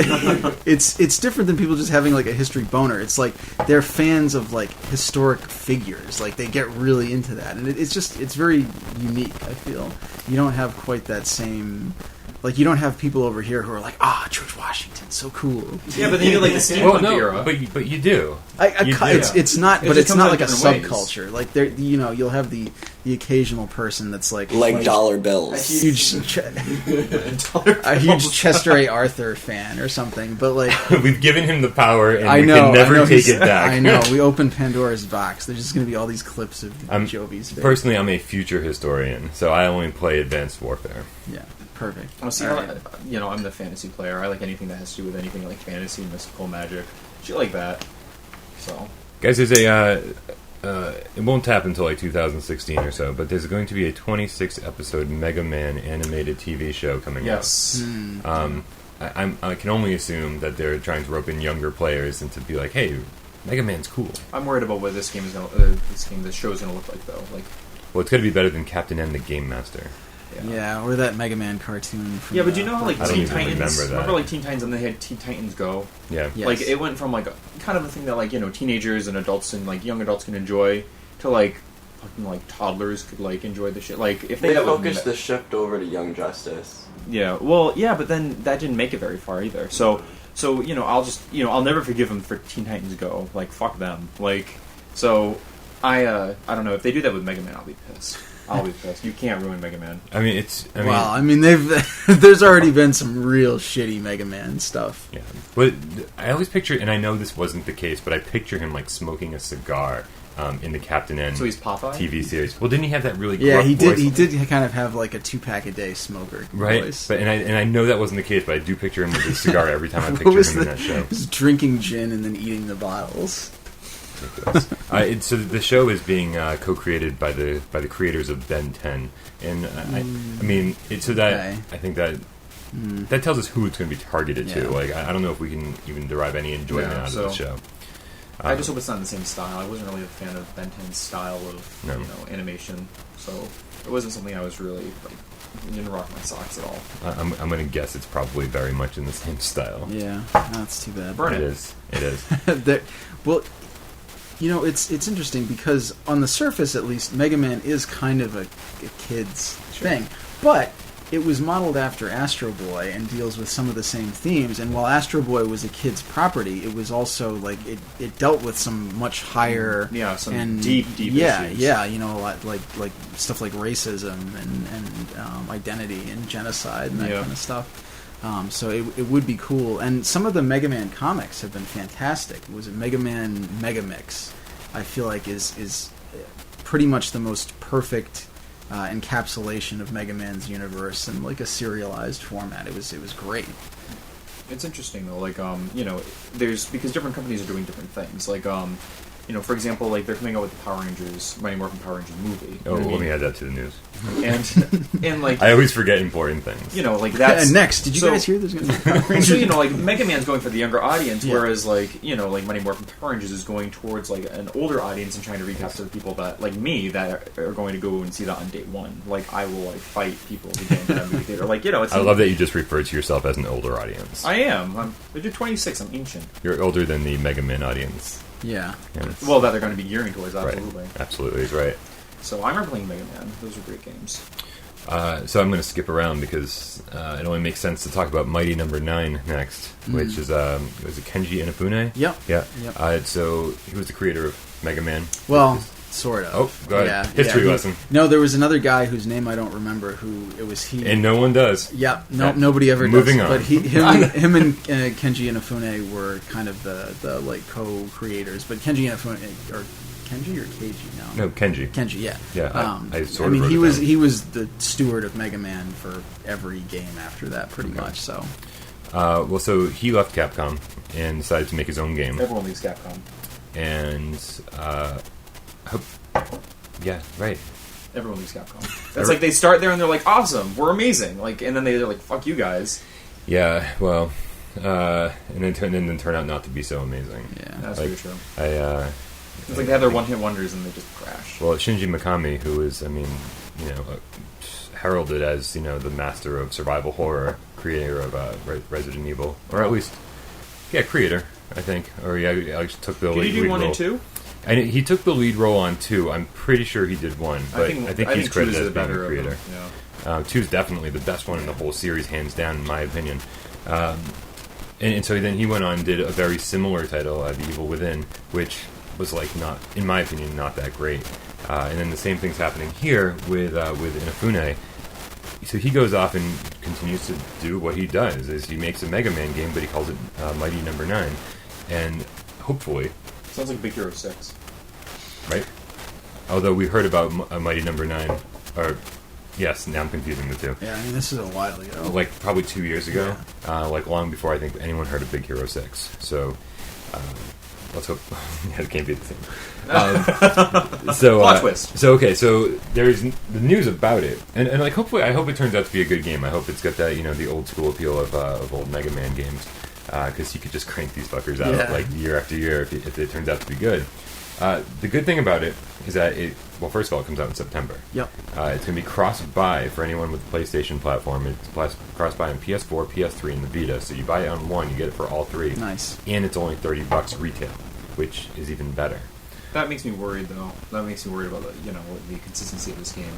it's different than people just having like a history boner. It's like they're fans of like historic figures. Like they get really into that, and it's very unique. I feel you don't have quite that same. Like, you don't have people over here who are like, George Washington, so cool. Yeah, but then you get, like, the steampunk era. But you do. It's not, but it's not like a subculture. Ways. Like, there, you'll have the occasional person that's like dollar bills, a huge Chester A. Arthur fan or something. But like, we've given him the power, and we can never take it back. I know. We opened Pandora's box. There's just going to be all these clips of Jobby's face. Personally, I'm a future historian, so I only play Advanced Warfare. Yeah. Perfect. Well, see, I'm the fantasy player. I like anything that has to do with anything like fantasy, mystical, magic, shit like that. So, guys, there's it won't happen until like 2016 or so, but there's going to be a 26-episode Mega Man animated TV show coming out. Yes. I can only assume that they're trying to rope in younger players and to be like, hey, Mega Man's cool. I'm worried about what this show is gonna look like, though. Like, well, it's gonna be better than Captain N, the Game Master. Yeah, or that Mega Man cartoon. Yeah, but do you know how like Teen Titans? Remember like Teen Titans and they had Teen Titans Go? Yeah. Yes. Like it went from like kind of a thing that like teenagers and adults and like young adults can enjoy to like fucking like toddlers could like enjoy the shit. Like if they focused the shift over to Young Justice. Yeah. Well, yeah, but then that didn't make it very far either. So I'll never forgive them for Teen Titans Go. Like fuck them. Like so I don't know if they do that with Mega Man, I'll be pissed. I'll be pissed. You can't ruin Mega Man. There's already been some real shitty Mega Man stuff. Yeah, but I always picture, and I know this wasn't the case, but I picture him like smoking a cigar in the Captain N. So he's Popeye TV series. Well, didn't he have that really? Yeah, he did. Voice? He did kind of have like a 2-pack a day smoker voice. But and I know that wasn't the case, but I do picture him with his cigar every time I picture him in that show. Just drinking gin and then eating the bottles. So the show is being co-created by the creators of Ben 10, and I think that tells us who it's going to be targeted to. Like I don't know if we can even derive any enjoyment out of the show. I just hope it's not in the same style. I wasn't really a fan of Ben 10's style of animation, so it wasn't something I was really like. It didn't rock my socks at all. I'm going to guess it's probably very much in the same style. Yeah, that's too bad. Burn it. It is. Well, It's interesting because on the surface, at least, Mega Man is kind of a kid's thing, but it was modeled after Astro Boy and deals with some of the same themes. And while Astro Boy was a kid's property, it was also like it dealt with some much higher, deep issues. Yeah, a lot like stuff like racism and identity and genocide and that kind of stuff. So it would be cool. And some of the Mega Man comics have been fantastic. It was a Mega Man Mega Mix. I feel like is pretty much the most perfect encapsulation of Mega Man's universe in like a serialized format. It was great. It's interesting though, like there's because different companies are doing different things. Like for example, like they're coming out with the Power Rangers, Mighty Morphin Power Rangers movie. Oh, let me add that to the news. And like I always forget important things. Like that's and next. Did you guys hear there's going to be Power Rangers? So like Mega Man's going for the younger audience, whereas like like Mighty Morphin Power Rangers is going towards like an older audience and trying to recapture the people that like me that are going to go and see that on day one. Like I will like fight people to get into that movie theater. Like it's. I love that you just referred to yourself as an older audience. I am. I'm 26. I'm ancient. You're older than the Mega Man audience. Yeah. Well, that they're going to be gearing towards, absolutely. Right. Absolutely, right. So I remember playing Mega Man. Those were great games. So I'm going to skip around because it only makes sense to talk about Mighty Number 9 next, which is was it Kenji Inafune? Yep. Yeah. Yep. So he was the creator of Mega Man. Well, sort of. Oh, go ahead. History lesson. No, there was another guy whose name I don't remember. Who it was he. And no one does. Yeah. Nobody ever. Moving does. on. But him and Kenji Inafune were kind of the like co-creators. But Kenji Inafune or Kenji or Keiji now? No, Kenji. Kenji, yeah. Yeah. I mean, he was the steward of Mega Man for every game after that, pretty much. So. So he left Capcom and decided to make his own game. Everyone leaves Capcom. And yeah, right. Everyone leaves Capcom. That's like they start there and they're like, awesome, we're amazing. Like, and then they're like, fuck you guys. Yeah, well, and then turn out not to be so amazing. Yeah, that's very true. It's like they have their one-hit wonders and they just crash. Well, Shinji Mikami, who is, heralded as, the master of survival horror, creator of Resident Evil, or at least, creator, I think. Or I took the lead role. Did he do 1 and 2? And he took the lead role on 2. I'm pretty sure he did 1, but I think he's credited as being the creator. 2 is definitely the best one in the whole series, hands down, in my opinion. And so then he went on and did a very similar title, The Evil Within, which was not, in my opinion, not that great. And then the same thing's happening here with Inafune. So he goes off and continues to do what he does, is he makes a Mega Man game, but he calls it Mighty Number 9. And hopefully... Sounds like Big Hero 6. Right? Although we heard about Mighty Number 9, or... Yes, now I'm confusing the two. Yeah, I mean, this is a while ago. Like, probably 2 years ago. Long before I think anyone heard of Big Hero 6. So... let's hope it can't be the same. Plot twist. So there's the news about it, and hopefully I hope it turns out to be a good game. I hope it's got that the old school appeal of old Mega Man games, because you could just crank these fuckers out year after year if it turns out to be good. The good thing about it is that first of all, it comes out in September. Yep. It's going to be cross-buy for anyone with the PlayStation platform. It's cross-buy on PS4, PS3, and the Vita. So you buy it on one, you get it for all three. Nice. And it's only $30 retail, which is even better. That makes me worried, though. That makes me worried about the consistency of this game.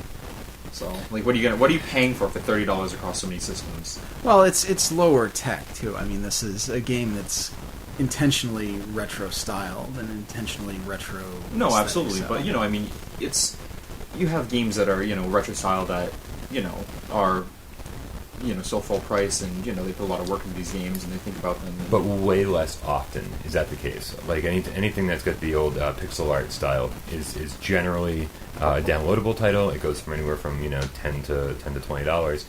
So, what are you paying for $30 across so many systems? Well, it's lower tech too. I mean, this is a game that's intentionally retro styled and intentionally retro. No, aesthetic, absolutely, so. but I mean, you have games that are retro style that are still full price, and they put a lot of work into these games and they think about them. But way less often is that the case. Like anything that's got the old pixel art style is generally a downloadable title. It goes from anywhere from $10 to $20.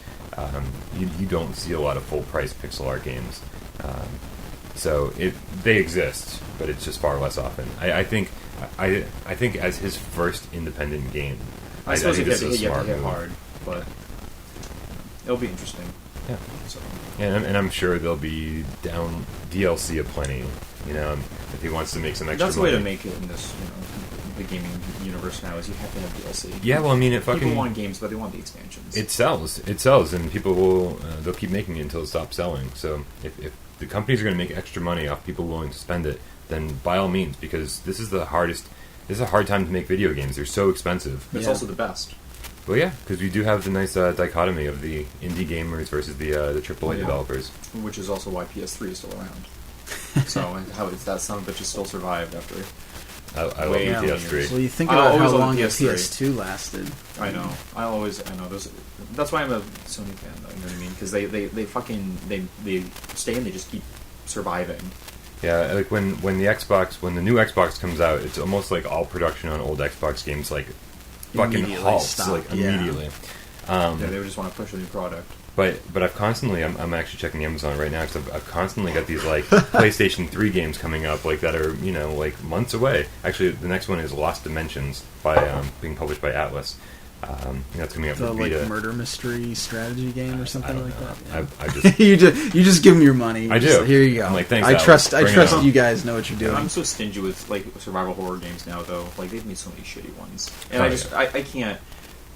You don't see a lot of full price pixel art games. So they exist, but it's just far less often. I think as his first independent game, I suppose think you this is a smart hit move. hard, but it'll be interesting. Yeah. So. And I'm sure there'll be down DLC aplenty. If he wants to make some extra. That's the money. way to make it in this, the gaming universe now is you have to have DLC. Yeah, well, I mean, people want games, but they want the expansions. It sells, and people will they'll keep making it until it stops selling. So if the companies are going to make extra money off people willing to spend it, then by all means, because this is a hard time to make video games. They're so expensive. But it's also the best. Well, yeah, because we do have the nice dichotomy of the indie gamers versus the AAA developers. Which is also why PS3 is still around. So how is that son of a bitch has still survived after... I love the PS3. Well, you think about how long the PS3. PS2 lasted. I know. I know. That's why I'm a Sony fan, though. You know what I mean? Because they fucking stay and they just keep surviving. Yeah, like when the new Xbox comes out, it's almost like all production on old Xbox games like fucking halts immediately. They would just want to push a new product. But I've constantly I'm actually checking Amazon right now because I've constantly got these like PlayStation 3 games coming up like that are like months away. Actually, the next one is Lost Dimensions by being published by Atlas. That's coming up for Vita. Like murder mystery strategy game or something like that. Yeah. I just you just give them your money. I do. Here you go. I'm like, thanks, I trust you guys know what you're doing. I'm so stingy with like survival horror games now, though. Like they've made so many shitty ones, and I can't.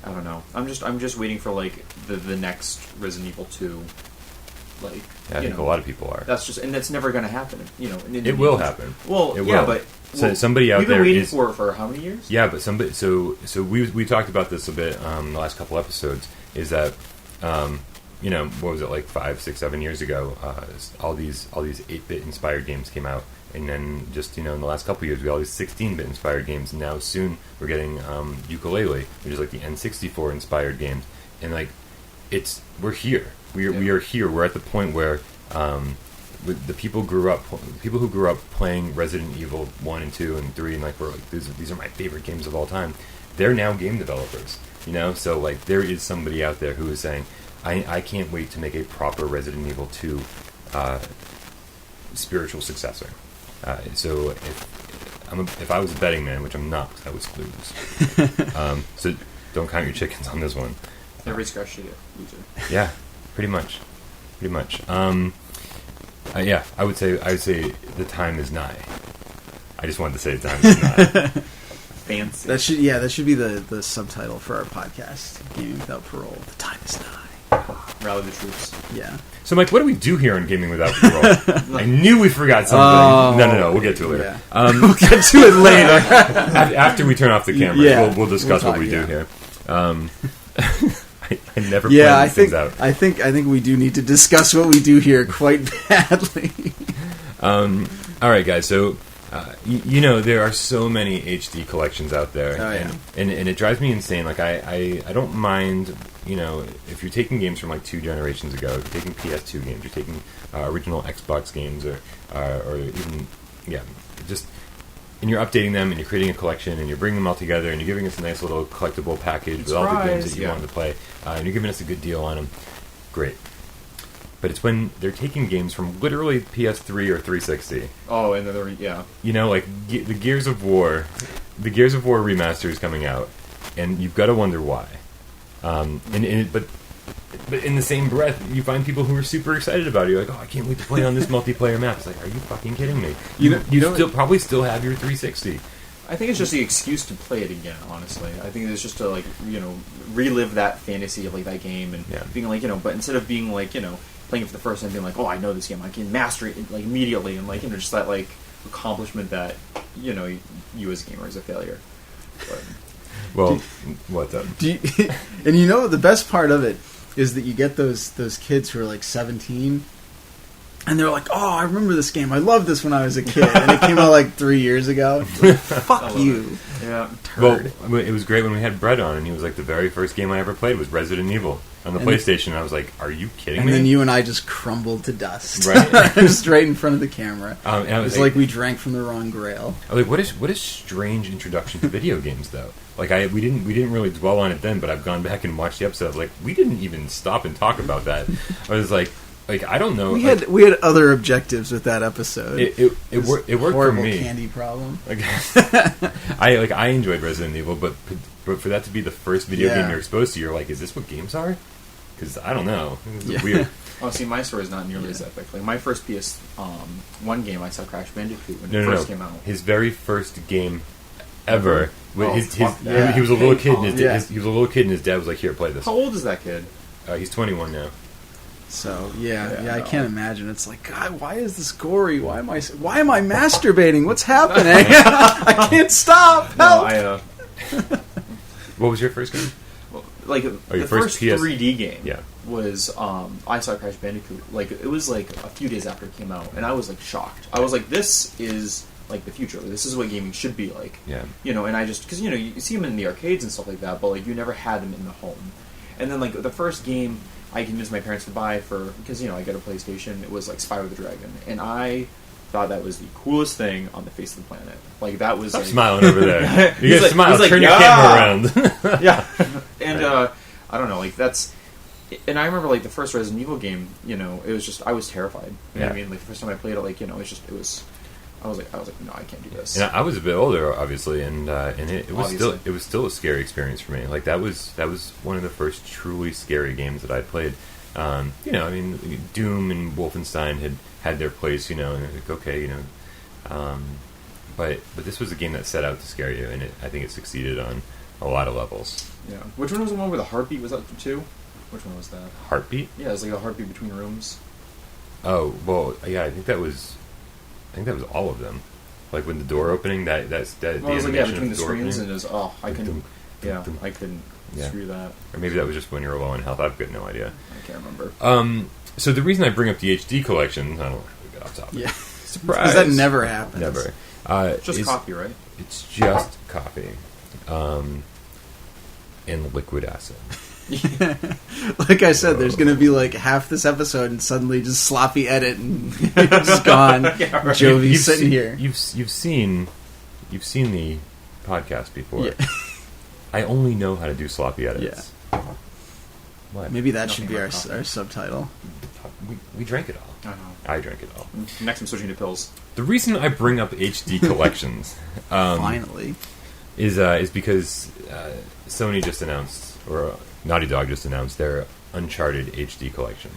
I don't know. I'm just waiting for like the next Resident Evil 2. Like I think a lot of people are. And that's never going to happen. It will happen. Well, it yeah, will. but somebody out we've there been waiting is for how many years? Yeah, but somebody. So we talked about this a bit the last couple episodes. Is that what was it like 5, 6, 7 years ago? All these 8-bit inspired games came out. And then just, in the last couple of years, we got all these 16-bit inspired games. And now soon we're getting Ukulele, which is like the N64 inspired games. And like, we're here. We are here. We're at the point where the people who grew up playing Resident Evil 1 and 2 and 3 and like were like, these are my favorite games of all time. They're now game developers, So like, there is somebody out there who is saying, I can't wait to make a proper Resident Evil 2 spiritual successor. So if I was a betting man, which I'm not, because I would lose. So don't count your chickens on this one. Every scratch you get, loser. Yeah, pretty much. Yeah, I would say the time is nigh. I just wanted to say the time is nigh. Fancy. That should be the subtitle for our podcast, Gaming Without Parole. The time is nigh. Rally the troops. Yeah. So, Mike, what do we do here on Gaming Without Parole? I knew we forgot something. No, we'll get to it later. Yeah. We'll get to it later. After we turn off the camera, we'll discuss what we do here. I never plan these things out. I think we do need to discuss what we do here quite badly. All right, guys. So, there are so many HD collections out there, and it drives me insane. Like, I don't mind. If you're taking games from like 2 generations ago, if you're taking PS2 games, you're taking original Xbox games, or even and you're updating them, and you're creating a collection, and you're bringing them all together, and you're giving us a nice little collectible package with all the games that you wanted to play, and you're giving us a good deal on them. Great. But it's when they're taking games from literally PS3 or 360. Oh, and they're like the Gears of War remaster is coming out, and you've got to wonder why. But in the same breath, you find people who are super excited about it. You're like, oh, I can't wait to play on this multiplayer map. It's like, are you fucking kidding me? You probably still have your 360. I think it's just the excuse to play it again, honestly. I think it's just to, like, relive that fantasy of, like, that game and being like, but instead of being like, playing it for the first time, being like, oh, I know this game, I can master it, like, immediately, and, like, just that, like, accomplishment that, you as a gamer is a failure. But, well, what's up? And the best part of it is that you get those kids who are like 17, and they're like, "Oh, I remember this game. I loved this when I was a kid, and it came out like 3 years ago." Like, fuck you, turd. Well, it was great when we had Brett on, and he was like, "The very first game I ever played was Resident Evil on the PlayStation." And I was like, "Are you kidding me?" And then you and I just crumbled to dust, right? Just right in front of the camera. It was like we drank from the wrong grail. I was like, "What a strange introduction to video games, though." Like we didn't really dwell on it then, but I've gone back and watched the episode. I was like, we didn't even stop and talk about that. I was like I don't know. We had other objectives with that episode. It worked for me. Candy problem. Like, I enjoyed Resident Evil, but for that to be the first video game you're exposed to, you're like, is this what games are? Because I don't know. It's weird. Oh, see, my story is not nearly as epic. Like my first PS1 game, I saw Crash Bandicoot when it first came out. His very first game ever. He was a little kid, and his dad was like, "Here, play this." How old is that kid? He's 21 now. So I can't imagine. It's like, God, why is this gory? Why am I masturbating? What's happening? I can't stop. Help! No, What was your first game? like your the first first PS 3D game Yeah. was I saw Crash Bandicoot. Like it was like a few days after it came out, and I was like shocked. I was like, this is like the future. This is what gaming should be like. Yeah. You know, and I just because you see them in the arcades and stuff like that, but like you never had them in the home. And then like the first game I convinced my parents to buy because I get a PlayStation. It was like Spyro the Dragon, and I thought that was the coolest thing on the face of the planet. Like that was Stop like, smiling over there. You guys like, smile. he's like, Turn your yeah! camera around. yeah, and I don't know, like that's. And I remember like the first Resident Evil game. It was just I was terrified. You know what I mean? Like the first time I played it, like it was. I was like, no, I can't do this. And I was a bit older, obviously, and it was still a scary experience for me. Like that was one of the first truly scary games that I played. I mean, Doom and Wolfenstein had their place, and like, okay, but this was a game that set out to scare you, and I think it succeeded on a lot of levels. Yeah. Which one was the one where the heartbeat was up to 2? Which one was that? Heartbeat? Yeah, it was like a heartbeat between rooms. Oh well, yeah, I think that was all of them. Like when the door opening, that's that. Well, it was like between the screens, opening. and it was I couldn't screw that. Or maybe that was just when you were low on health. I've got no idea. I can't remember. So the reason I bring up the HD collection, I don't know if we get off topic. Yeah. Surprise. Because that never happens. Never. Just coffee, right? It's just coffee. And liquid acid. Like I said, there's going to be like half this episode and suddenly just sloppy edit and it's just gone. Yeah, right. Jovi's sitting here. You've seen the podcast before. Yeah. I only know how to do sloppy edits. Yeah. What? Maybe that should Nothing be but our coffee. We subtitle. drank it all. I know. I drank it all. Next, I'm switching to pills. The reason I bring up HD collections Finally. is because Sony just announced, or Naughty Dog just announced, their Uncharted HD collection.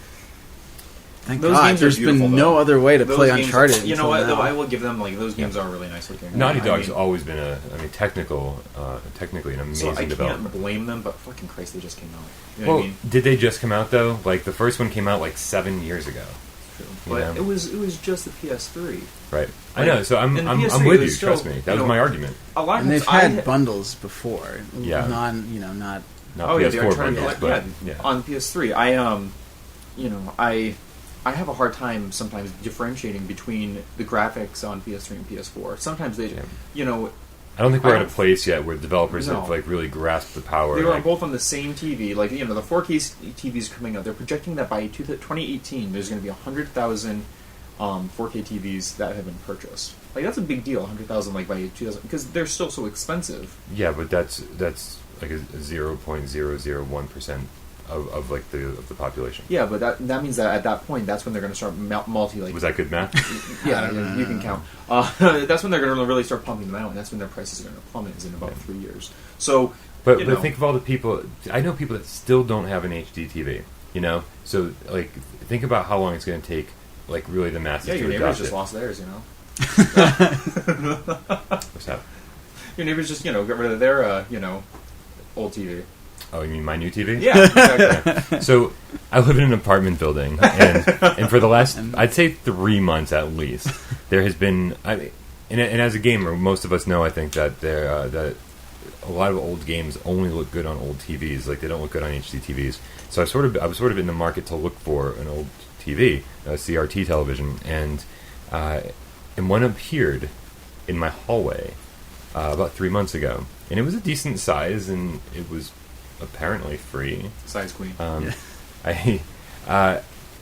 Thank Those God. games are There's beautiful, been no though. other way to Those play games- Uncharted. You know until what? now. Though I will give them those games are really nice looking. Naughty I Dog's mean, always been technically an amazing so I development. can't blame them, but fucking Christ, they just came out. You know what I mean? Did they just come out though? Like the first one came out like 7 years ago. True. You But know? it was just the PS3. Right. I know. So I'm and the I'm PS3 with you. was still, Trust me. That was my argument. A lot of And they've times had bundles before. Yeah. Not Not Oh yeah, PS4 the Uncharted bundles, Collect- but yeah. on PS3. I have a hard time sometimes differentiating between the graphics on PS3 and PS4. Sometimes they, Yeah. I don't think we're I at a don't- place yet where developers No. have like really grasped the power. they were like, both on the same TV. Like the 4K TVs coming out. They're projecting that by 2018, there's going to be 100,000 4K TVs that have been purchased. Like that's a big deal. 100,000 like by 2000 because they're still so expensive. yeah, but that's like a 0.001% of like the population. Yeah, but that means that at that point, that's when they're going to start multi like. Was that good math? Yeah, you can count. That's when they're going to really start pumping them out, and that's when their prices are going to plummet. Is in about 3 years. So, But you know. think of all the people. I know people that still don't have an HD TV. So like think about how long it's going to take. Like really, the masses Yeah, to your adopt neighbors just it. lost theirs. What's that? Your neighbors just got rid of their old TV. Oh, you mean my new TV? Yeah, exactly. So I live in an apartment building, and for the last, I'd say 3 months at least, there has been. And as a gamer, most of us know, I think that that a lot of old games only look good on old TVs. Like they don't look good on HD TVs. So I was sort of in the market to look for an old TV, a CRT television, and one appeared in my hallway about 3 months ago, and it was a decent size, and it was apparently free. Size queen. I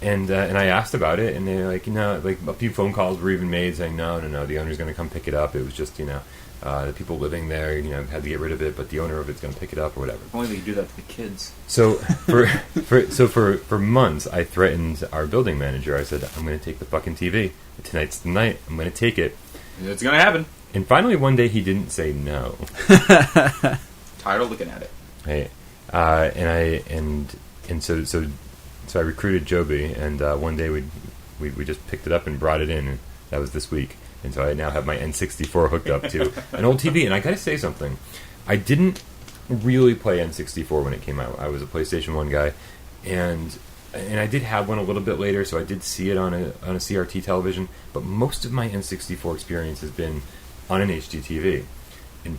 asked about it, and they're like, like a few phone calls were even made saying, no, the owner's going to come pick it up. It was just, the people living there, had to get rid of it, but the owner of it's going to pick it up or whatever. If only they could do that to the kids. So for months, I threatened our building manager. I said, I'm going to take the fucking TV. Tonight's the night. I'm going to take it. It's going to happen. And finally, one day, he didn't say no. Tired of looking at it. Hey, so I recruited Jobby, and one day we just picked it up and brought it in, and that was this week. And so I now have my N64 hooked up to an old TV. And I got to say something, I didn't really play N64 when it came out. I was a PlayStation 1 guy, and and I did have one a little bit later, so I did see it on a CRT television. But most of my N64 experience has been on an HD TV, and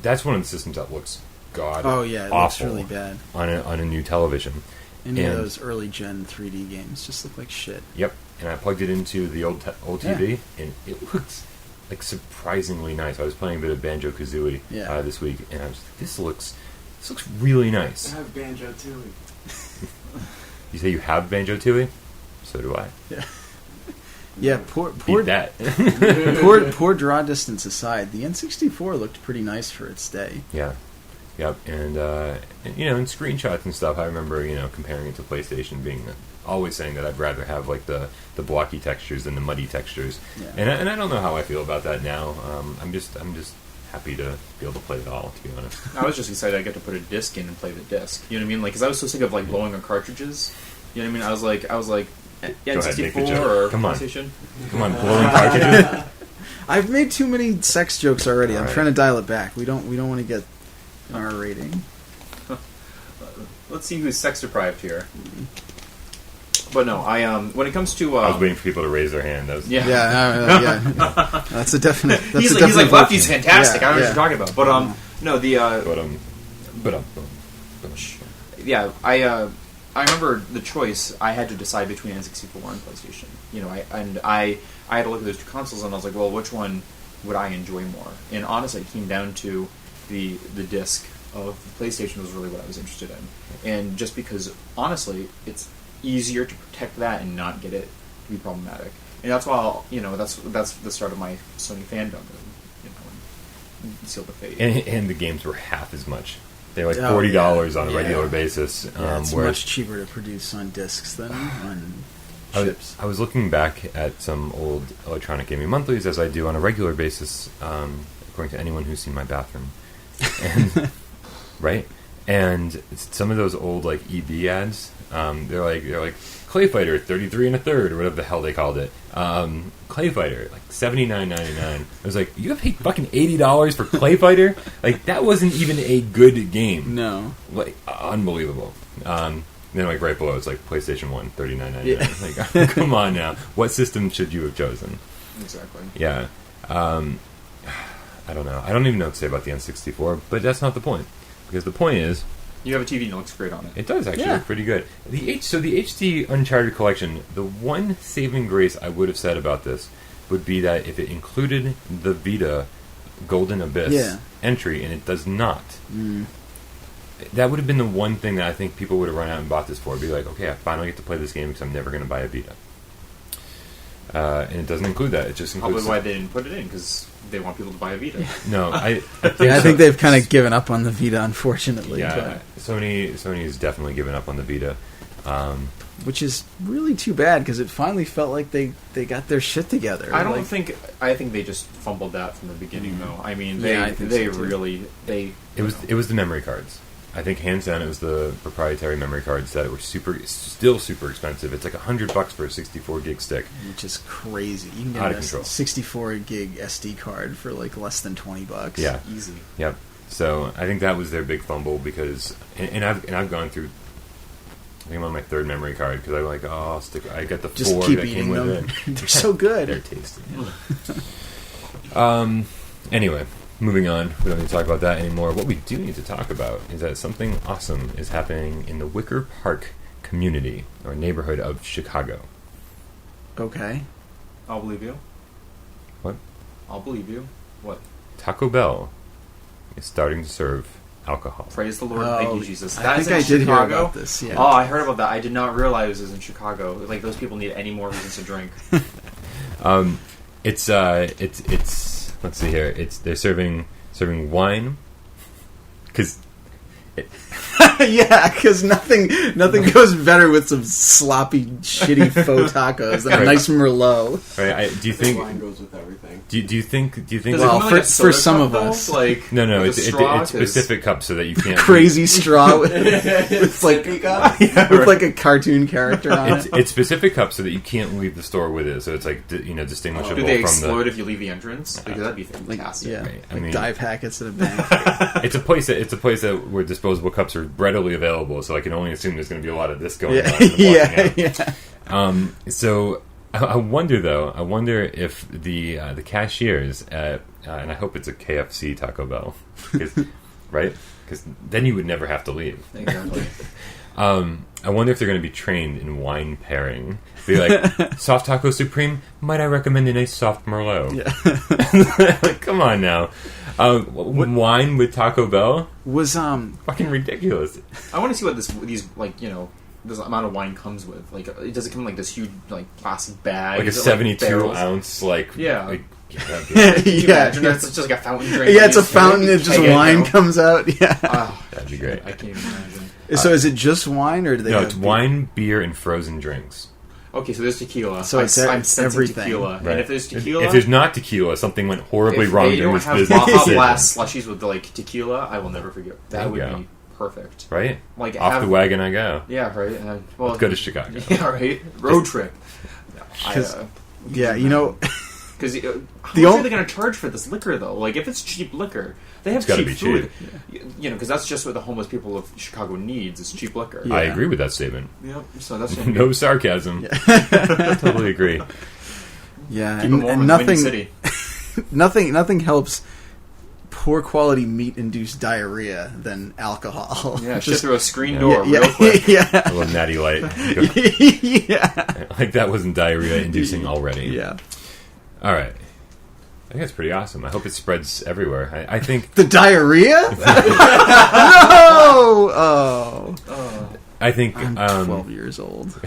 that's one of the systems that looks awful. It looks really bad on a new television. Any of those early gen 3D games just look like shit. Yep, and I plugged it into the old TV, and it looks like surprisingly nice. I was playing a bit of Banjo-Kazooie this week, and I was like, this looks really nice. I have Banjo-Tooie. You say you have Banjo-Tooie? So do I. Yeah. Yeah, poor that. poor draw distance aside, the N64 looked pretty nice for its day. Yeah. Yep, and in screenshots and stuff, I remember, comparing it to PlayStation, being always saying that I'd rather have like the blocky textures than the muddy textures. Yeah. And I don't know how I feel about that now. I'm just happy to be able to play it all, to be honest. I was just excited I get to put a disc in and play the disc. You know what I mean? Like, because I was so sick of like blowing on cartridges. You know what I mean? I was like, N64 or PlayStation. Come on, blowing cartridges. I've made too many sex jokes already. I'm trying to dial it back. We don't want to get an R rating. Let's see who's sex deprived here. But no, when it comes to I was waiting for people to raise their hand. Yeah. That's a definite. He's like Lefty's fantastic. I don't know what you're talking about. But no, yeah, I remember the choice. I had to decide between N64 and PlayStation. I had to look at those two consoles, and I was like, well, which one would I enjoy more? And honestly, it came down to the disc of the PlayStation was really what I was interested in, and just because honestly, it's easier to protect that and not get it to be problematic. And that's why that's the start of my Sony fandom. And seal the fate. And the games were half as much. They're like $40 on a regular basis. It's much cheaper to produce on discs than on ships. I was looking back at some old Electronic Gaming Monthlies, as I do on a regular basis, according to anyone who's seen my bathroom. And, right? And some of those old like EB ads, they're like Clay Fighter 33 1/3 or whatever the hell they called it. Clay Fighter like $79.99. I was like, you have paid fucking $80 for Clay Fighter? Like that wasn't even a good game. No, like unbelievable. Then like right below it's like PlayStation 1 $39.99. Like come on now, what system should you have chosen? Exactly. Yeah. I don't know. I don't even know what to say about the N64, but that's not the point. Because the point is, you have a TV and it looks great on it. It does actually look pretty good. So the HD Uncharted collection, the one saving grace I would have said about this would be that if it included the Vita Golden Abyss entry, and it does not, that would have been the one thing that I think people would have run out and bought this for. Be like, okay, I finally get to play this game because I'm never going to buy a Vita. And it doesn't include that. It just includes... Probably why they didn't put it in, because they want people to buy a Vita. No, I think they've kind of given up on the Vita, unfortunately. Yeah, Sony has definitely given up on the Vita. Which is really too bad, because it finally felt like they got their shit together. I think they just fumbled that from the beginning, though. I mean, it was the memory cards. I think hands down it was the proprietary memory cards that were still super expensive. It's like $100 for a 64 gig stick, which is crazy. You can get a 64 gig SD card for like less than $20. Yeah, easy. Yep. So I think that was their big fumble because, and I've gone through. I think I'm on my third memory card because I'm like, I got the just 4 keep that eating came with them. it. They're so good. They're tasty. Anyway. Moving on, we don't need to talk about that anymore. What we do need to talk about is that something awesome is happening in the Wicker Park community, or neighborhood of Chicago. Okay. I'll believe you. What? I'll believe you. What? Taco Bell is starting to serve alcohol. Praise the Lord. Thank you, Jesus. I think I did hear about this, yeah. Oh, I heard about that. I did not realize it was in Chicago. Like, those people need any more reasons to drink. It's let's see here. They're serving wine because because nothing goes better with some sloppy, shitty faux tacos than a nice Merlot. Right, do you think wine goes with everything? Do you think? Well, for some of us, no, it's specific cups so that you can't crazy straw with like with like a cartoon character on it. It's specific cups so that you can't leave the store with it. So it's like distinguishable. Do they from explode if you leave the entrance? Because that'd be fantastic. Right. Dye packets at a bank. It's a place that where disposable cups are readily available. So I can only assume there's going to be a lot of this going on. So I wonder if the cashiers at and I hope it's a KFC Taco Bell, right? Because then you would never have to leave. Exactly. I wonder if they're going to be trained in wine pairing. Be like, soft taco supreme. Might I recommend a nice soft Merlot? Yeah. Like, come on now. Wine with Taco Bell was fucking ridiculous. I want to see what these this amount of wine comes with. Like, does it come in like this huge like plastic bag? Like a 72-ounce Can you imagine that's just like a fountain drink? Yeah, it's a fountain. It's just wine comes out. Yeah, that'd be great. I can't even imagine. So is it just wine, or do they? No, it's wine, beer, and frozen drinks. Okay, so there's tequila. So I'm sensing everything. Tequila. Right. And if there's tequila... If there's not tequila, something went horribly wrong during this business. If they don't have Blast slushies with, like, tequila, I will never forget. That would be perfect. Right? Like, off the wagon I go. Yeah, right. Let's go to Chicago. Yeah, right. Road trip. Because how much are they going to charge for this liquor, though? Like, if it's cheap liquor, they have cheap food. Cheap. Because that's just what the homeless people of Chicago needs is cheap liquor. Yeah. I agree with that statement. Yep. So that's no sarcasm. I totally agree. Yeah, and nothing helps poor quality meat induced diarrhea than alcohol. Yeah, just through a screen door real quick. Yeah. A little natty light. Yeah. Like that wasn't diarrhea inducing already. Yeah. All right. I think that's pretty awesome. I hope it spreads everywhere. I think... The diarrhea? No! Oh. I think... I'm 12 years old.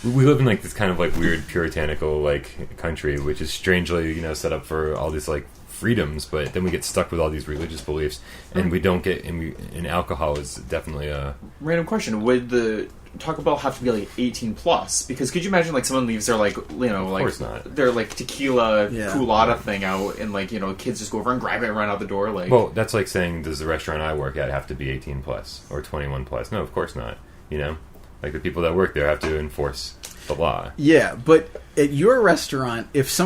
We live in like this kind of like weird puritanical like country, which is strangely, set up for all these like freedoms, but then we get stuck with all these religious beliefs, and we don't get... And alcohol is definitely a... Random question. Would the Taco Bell have to be like 18 plus? Because could you imagine like someone leaves their like of course not. Their like tequila culotta thing out, and like kids just go over and grab it and run out the door? Like, well, that's like saying, does the restaurant I work at have to be 18 plus or 21 plus? No, of course not. Like the people that work there have to enforce the law. Yeah, but at your restaurant, if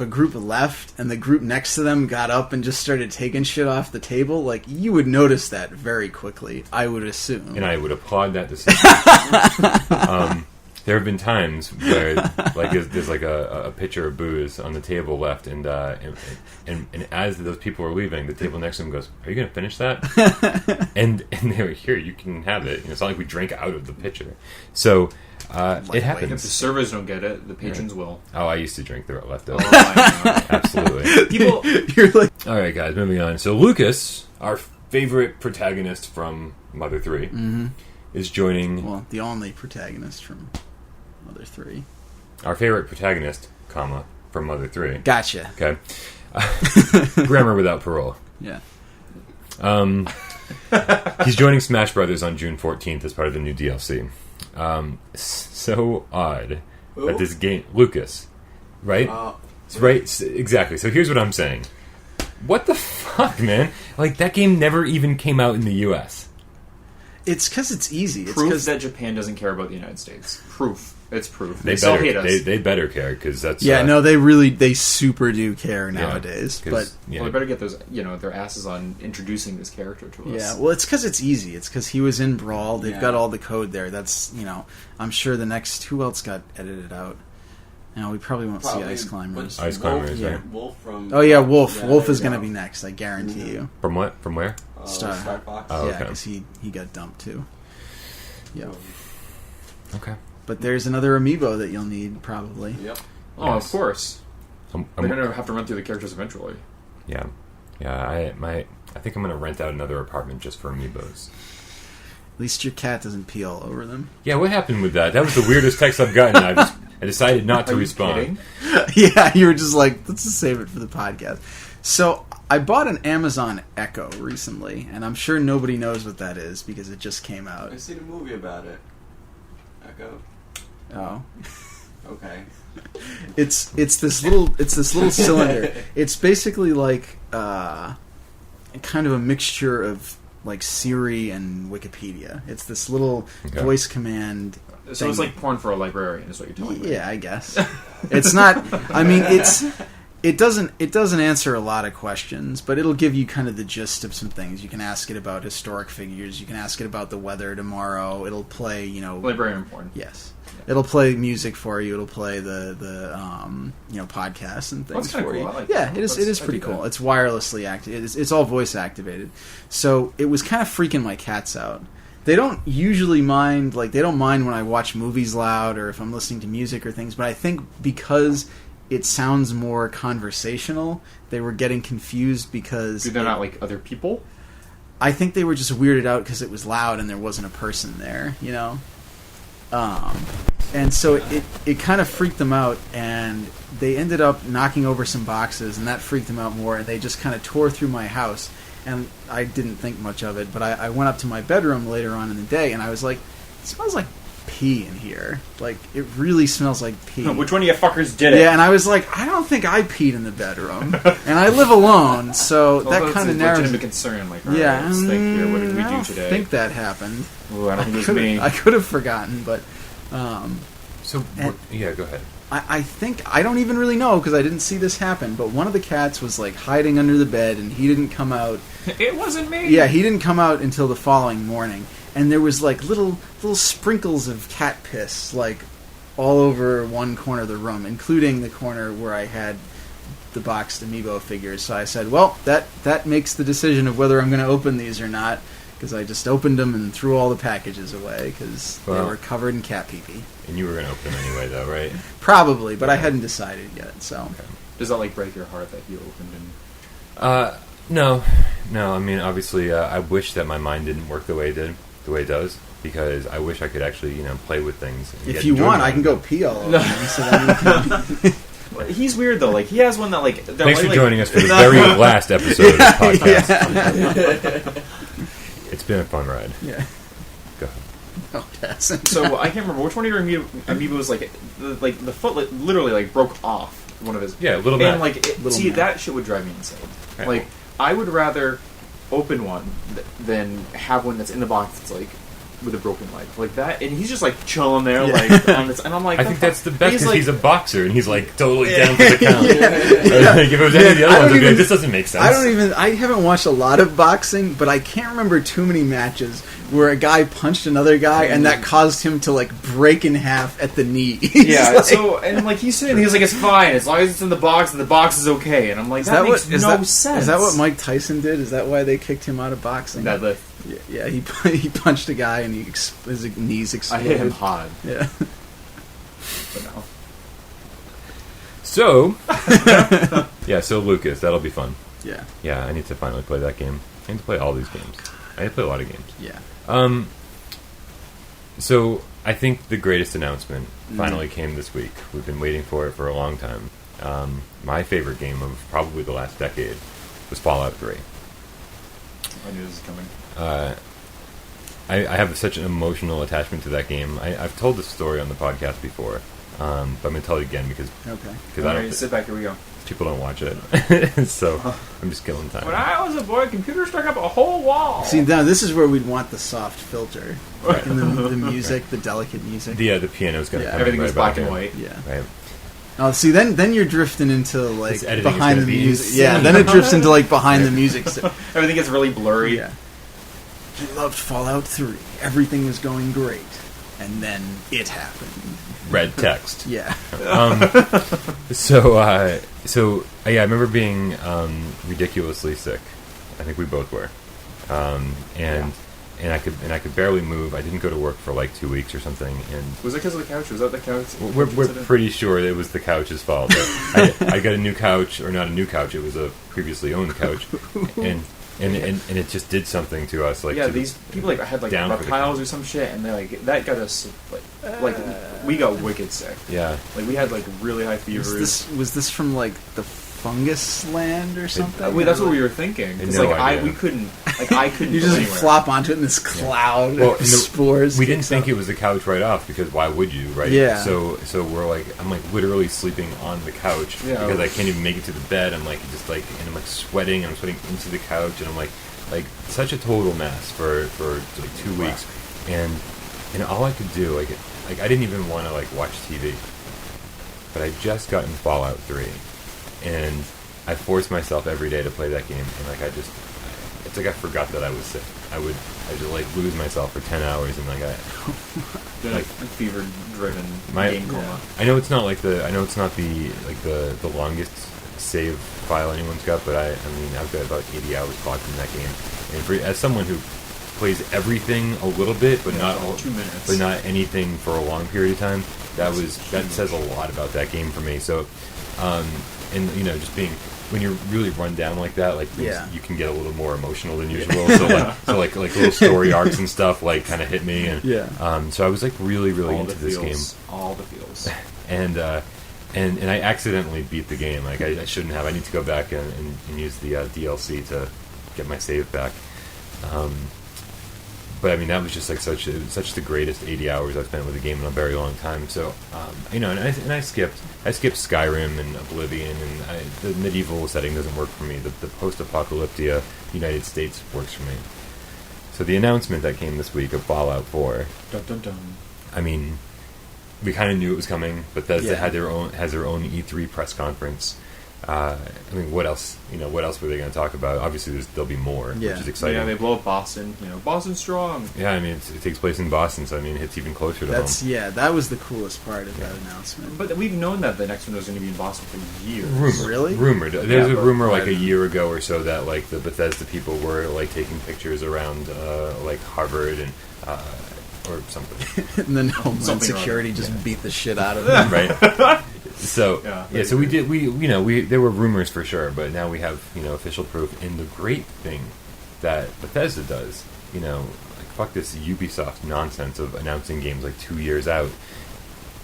a group left and the group next to them got up and just started taking shit off the table, like, you would notice that very quickly, I would assume. And I would applaud that decision. There have been times where, like, there's like a pitcher of booze on the table left, and as those people were leaving, the table next to them goes, "Are you going to finish that?" and they were, "Here, you can have it." It's not like we drank out of the pitcher. So... it happens. If the servers don't get it, the patrons will. Oh, I used to drink the leftovers. Oh, absolutely. You're like... All right, guys, moving on. So Lucas, our favorite protagonist from Mother 3, is joining... Well, the only protagonist from Mother 3. Our favorite protagonist, from Mother 3. Gotcha. Okay. Grammar without parole. Yeah. He's joining Smash Brothers on June 14th as part of the new DLC. So odd that this game... Lucas, right? Right, exactly. So here's what I'm saying. What the fuck, man? Like, that game never even came out in the U.S. It's because it's easy. It's proof that Japan doesn't care about the United States. Proof. It's proof. They still better hate us. They better care, because that's... Yeah, no, they super do care nowadays. But well, they better get those, their asses on introducing this character to us. Yeah, well, it's because it's easy. It's because he was in Brawl. They've got all the code there. That's, I'm sure the next... Who else got edited out? We probably won't see Ice Climbers. Ice Climbers, yeah. Wolf from... Oh, yeah, Wolf. Yeah, Wolf is going to be next, I guarantee you. From what? From where? Star Fox. Oh, okay. Yeah, because he got dumped, too. Yeah. Okay. But there's another amiibo that you'll need, probably. Yep. Oh, Yes. of course. They're going to have to run through the characters eventually. Yeah. Yeah, I think I'm going to rent out another apartment just for amiibos. At least your cat doesn't pee all over them. Yeah, what happened with that? That was the weirdest text I've gotten. I decided not to respond. Yeah, you were just like, let's just save it for the podcast. So, I bought an Amazon Echo recently, and I'm sure nobody knows what that is because it just came out. I've seen a movie about it. Echo. Oh. Okay. It's this little cylinder. It's basically like kind of a mixture of like Siri and Wikipedia. It's this little voice command. So thing. it's like porn for a librarian, is what you're telling me. Yeah, I guess. It's not. I mean, it doesn't answer a lot of questions, but it'll give you kind of the gist of some things. You can ask it about historic figures. You can ask it about the weather tomorrow. It'll play, librarian porn. Yes. It'll play music for you. It'll play the podcasts and things That's for cool. you. I like Yeah, that. it is pretty cool. It's wirelessly activated. It's all voice activated. So it was kind of freaking my cats out. They don't usually mind, they don't mind when I watch movies loud or if I'm listening to music or things, but I think because it sounds more conversational, they were getting confused because... They're not like other people? I think they were just weirded out because it was loud and there wasn't a person there, and so it kind of freaked them out, and they ended up knocking over some boxes, and that freaked them out more, and they just kind of tore through my house, and I didn't think much of it, but I went up to my bedroom later on in the day, and I was like, it smells like pee in here. It really smells like pee. Which one of you fuckers did it? Yeah, and I was like, I don't think I peed in the bedroom. And I live alone, so that kind of narrows... legitimate concern. Yeah, let's think here, what did we I do don't today? think that happened. Ooh, I don't think it was me. I could have forgotten, but... yeah, go ahead. I think... I don't even really know, because I didn't see this happen, but one of the cats was, hiding under the bed, and he didn't come out... It wasn't me! Yeah, he didn't come out until the following morning. And there was, little sprinkles of cat piss, all over one corner of the room, including the corner where I had the boxed Amiibo figures. So I said, well, that makes the decision of whether I'm going to open these or not, because I just opened them and threw all the packages away, because they were covered in cat pee-pee. And you were going to open them anyway, though, right? Probably, but I hadn't decided yet, so... Okay. Does that, break your heart that you opened and... No. I mean, obviously, I wish that my mind didn't work the way it does, because I wish I could actually, play with things. And if you want, I can go pee all over them, so then you can... He's weird, though. He has one that, Thanks for joining us for the very last episode of the podcast. Yeah. It's been a fun ride. Yeah. Go ahead. Oh, yes. So, I can't remember which one of your Amiibos, the foot, literally, broke off one of his... Yeah, little and, Matt. that shit would drive me insane. Okay. I would rather open one than have one that's in the box that's, with a broken leg. That, and he's just, chilling there, on this... And I'm like... I think that's the best, because he's a boxer, and he's, totally Yeah. down for the count. If it was any of the other ones, I'd be like, this doesn't make sense. I haven't watched a lot of boxing, but I can't remember too many matches where a guy punched another guy, and that caused him to, break in half at the knee. Yeah, he's sitting, he's like, it's fine, as long as it's in the box, and the box is okay. And I'm like, that makes no sense. Is that what Mike Tyson did? Is that why they kicked him out of boxing? Deadlift. Yeah, he punched a guy, and his knees exploded. I hit him hard. Yeah. But no. So, so Lucas, that'll be fun. Yeah. Yeah, I need to finally play that game. I need to play all these games. I need to play a lot of games. Yeah. So, I think the greatest announcement finally came this week. We've been waiting for it for a long time. My favorite game of probably the last decade was Fallout 3. I knew this was coming. I have such an emotional attachment to that game. I've told this story on the podcast before, but I'm going to tell it again because I don't. Sit back. Here we go. People don't watch it, so I'm just killing time. When I was a boy, computers stuck up a whole wall. See, now this is where we'd want the soft filter, and the music, the delicate music. The piano's going to come everything in was right black and white. Yeah. Right. Oh, see, then you're drifting into behind the music. Insane. Yeah, then it drifts into behind the music. Everything gets really blurry. Yeah. He loved Fallout 3. Everything was going great, and then it happened. Red text. Yeah. So I remember being ridiculously sick. I think we both were, and I could barely move. I didn't go to work for 2 weeks or something. And was it because of the couch? Was that the couch? We're pretty sure it was the couch's fault. I got a new couch, or not a new couch. It was a previously owned couch, and it just did something to us. These people had reptiles or some shit, and they that got us we got wicked sick. Yeah, we had really high fevers. Was this from the fungus land or something. Wait, that's what we were thinking. Because we couldn't. Like I couldn't. You just flop onto it in this cloud of spores. We didn't think it was the couch right off because why would you, right? Yeah. So we're like, I'm like literally sleeping on the couch because I can't even make it to the bed. I'm like just like, and I'm like sweating. And I'm sweating into the couch, and I'm like such a total mess for like 2 weeks, and all I could do like I didn't even want to like watch TV, but I just gotten Fallout 3, and I forced myself every day to play that game, and like it's like I forgot that I was sick. I just like lose myself for 10 hours, and like fever driven game coma. I know it's not the longest save file anyone's got, but I mean I've got about 80 hours clocked in that game, and as someone who plays everything a little bit, but not 2 minutes, but not anything for a long period of time, that says a lot about that game for me. So, and just being when you're really run down like that, like you can get a little more emotional than usual. so like little story arcs and stuff like kind of hit me, and so I was like really into this game, all the feels, and I accidentally beat the game. Like I shouldn't have. I need to go back and use the DLC to get my save back. But I mean that was just like such the greatest 80 hours I've spent with a game in a very long time. So and I skipped Skyrim and Oblivion, and the medieval setting doesn't work for me. The post-apocalyptic United States works for me. So the announcement that came this week of Fallout 4. Dun, dun, dun. I mean, we kind of knew it was coming. Bethesda has their own E3 press conference. I mean, what else? What else were they going to talk about? Obviously, there'll be more, which is exciting. Yeah, they blow up Boston. Boston strong. Yeah, I mean, it takes place in Boston, so I mean, it's even closer to home. Yeah, that was the coolest part of that announcement. But we've known that the next one was going to be in Boston for years. Rumored. There's a rumor like a year ago or so that like the Bethesda people were like taking pictures around like Harvard and or something, and then Homeland Security just beat the shit out of them. Right. So so we did. We there were rumors for sure, but now we have official proof. And the great thing that Bethesda does, like fuck this Ubisoft nonsense of announcing games like 2 years out.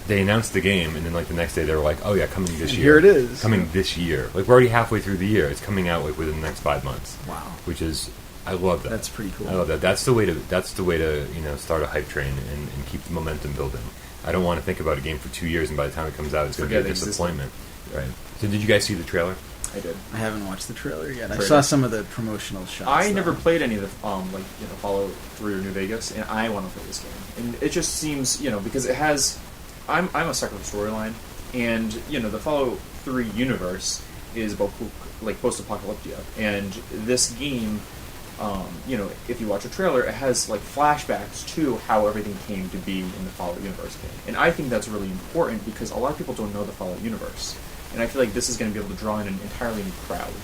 They announced the game, and then like the next day they were like, "Oh yeah, coming this year." Here it is. Coming this year. Like we're already halfway through the year. It's coming out like within the next 5 months. Wow. Which is. I love that. That's pretty cool. I love that. That's the way to start a hype train and keep the momentum building. I don't want to think about a game for 2 years and by the time it comes out it's going to be a disappointment. Right. So did you guys see the trailer? I did. I haven't watched the trailer yet. I saw some of the promotional shots. I never played any of the Fallout 3 or New Vegas, and I want to play this game. And it just seems because it has. I'm a sucker for storyline, and the Fallout 3 universe is about like post-apocalyptic, and this game. If you watch a trailer, it has like flashbacks to how everything came to be in the Fallout universe, and I think that's really important because a lot of people don't know the Fallout universe, and I feel like this is going to be able to draw in an entirely new crowd.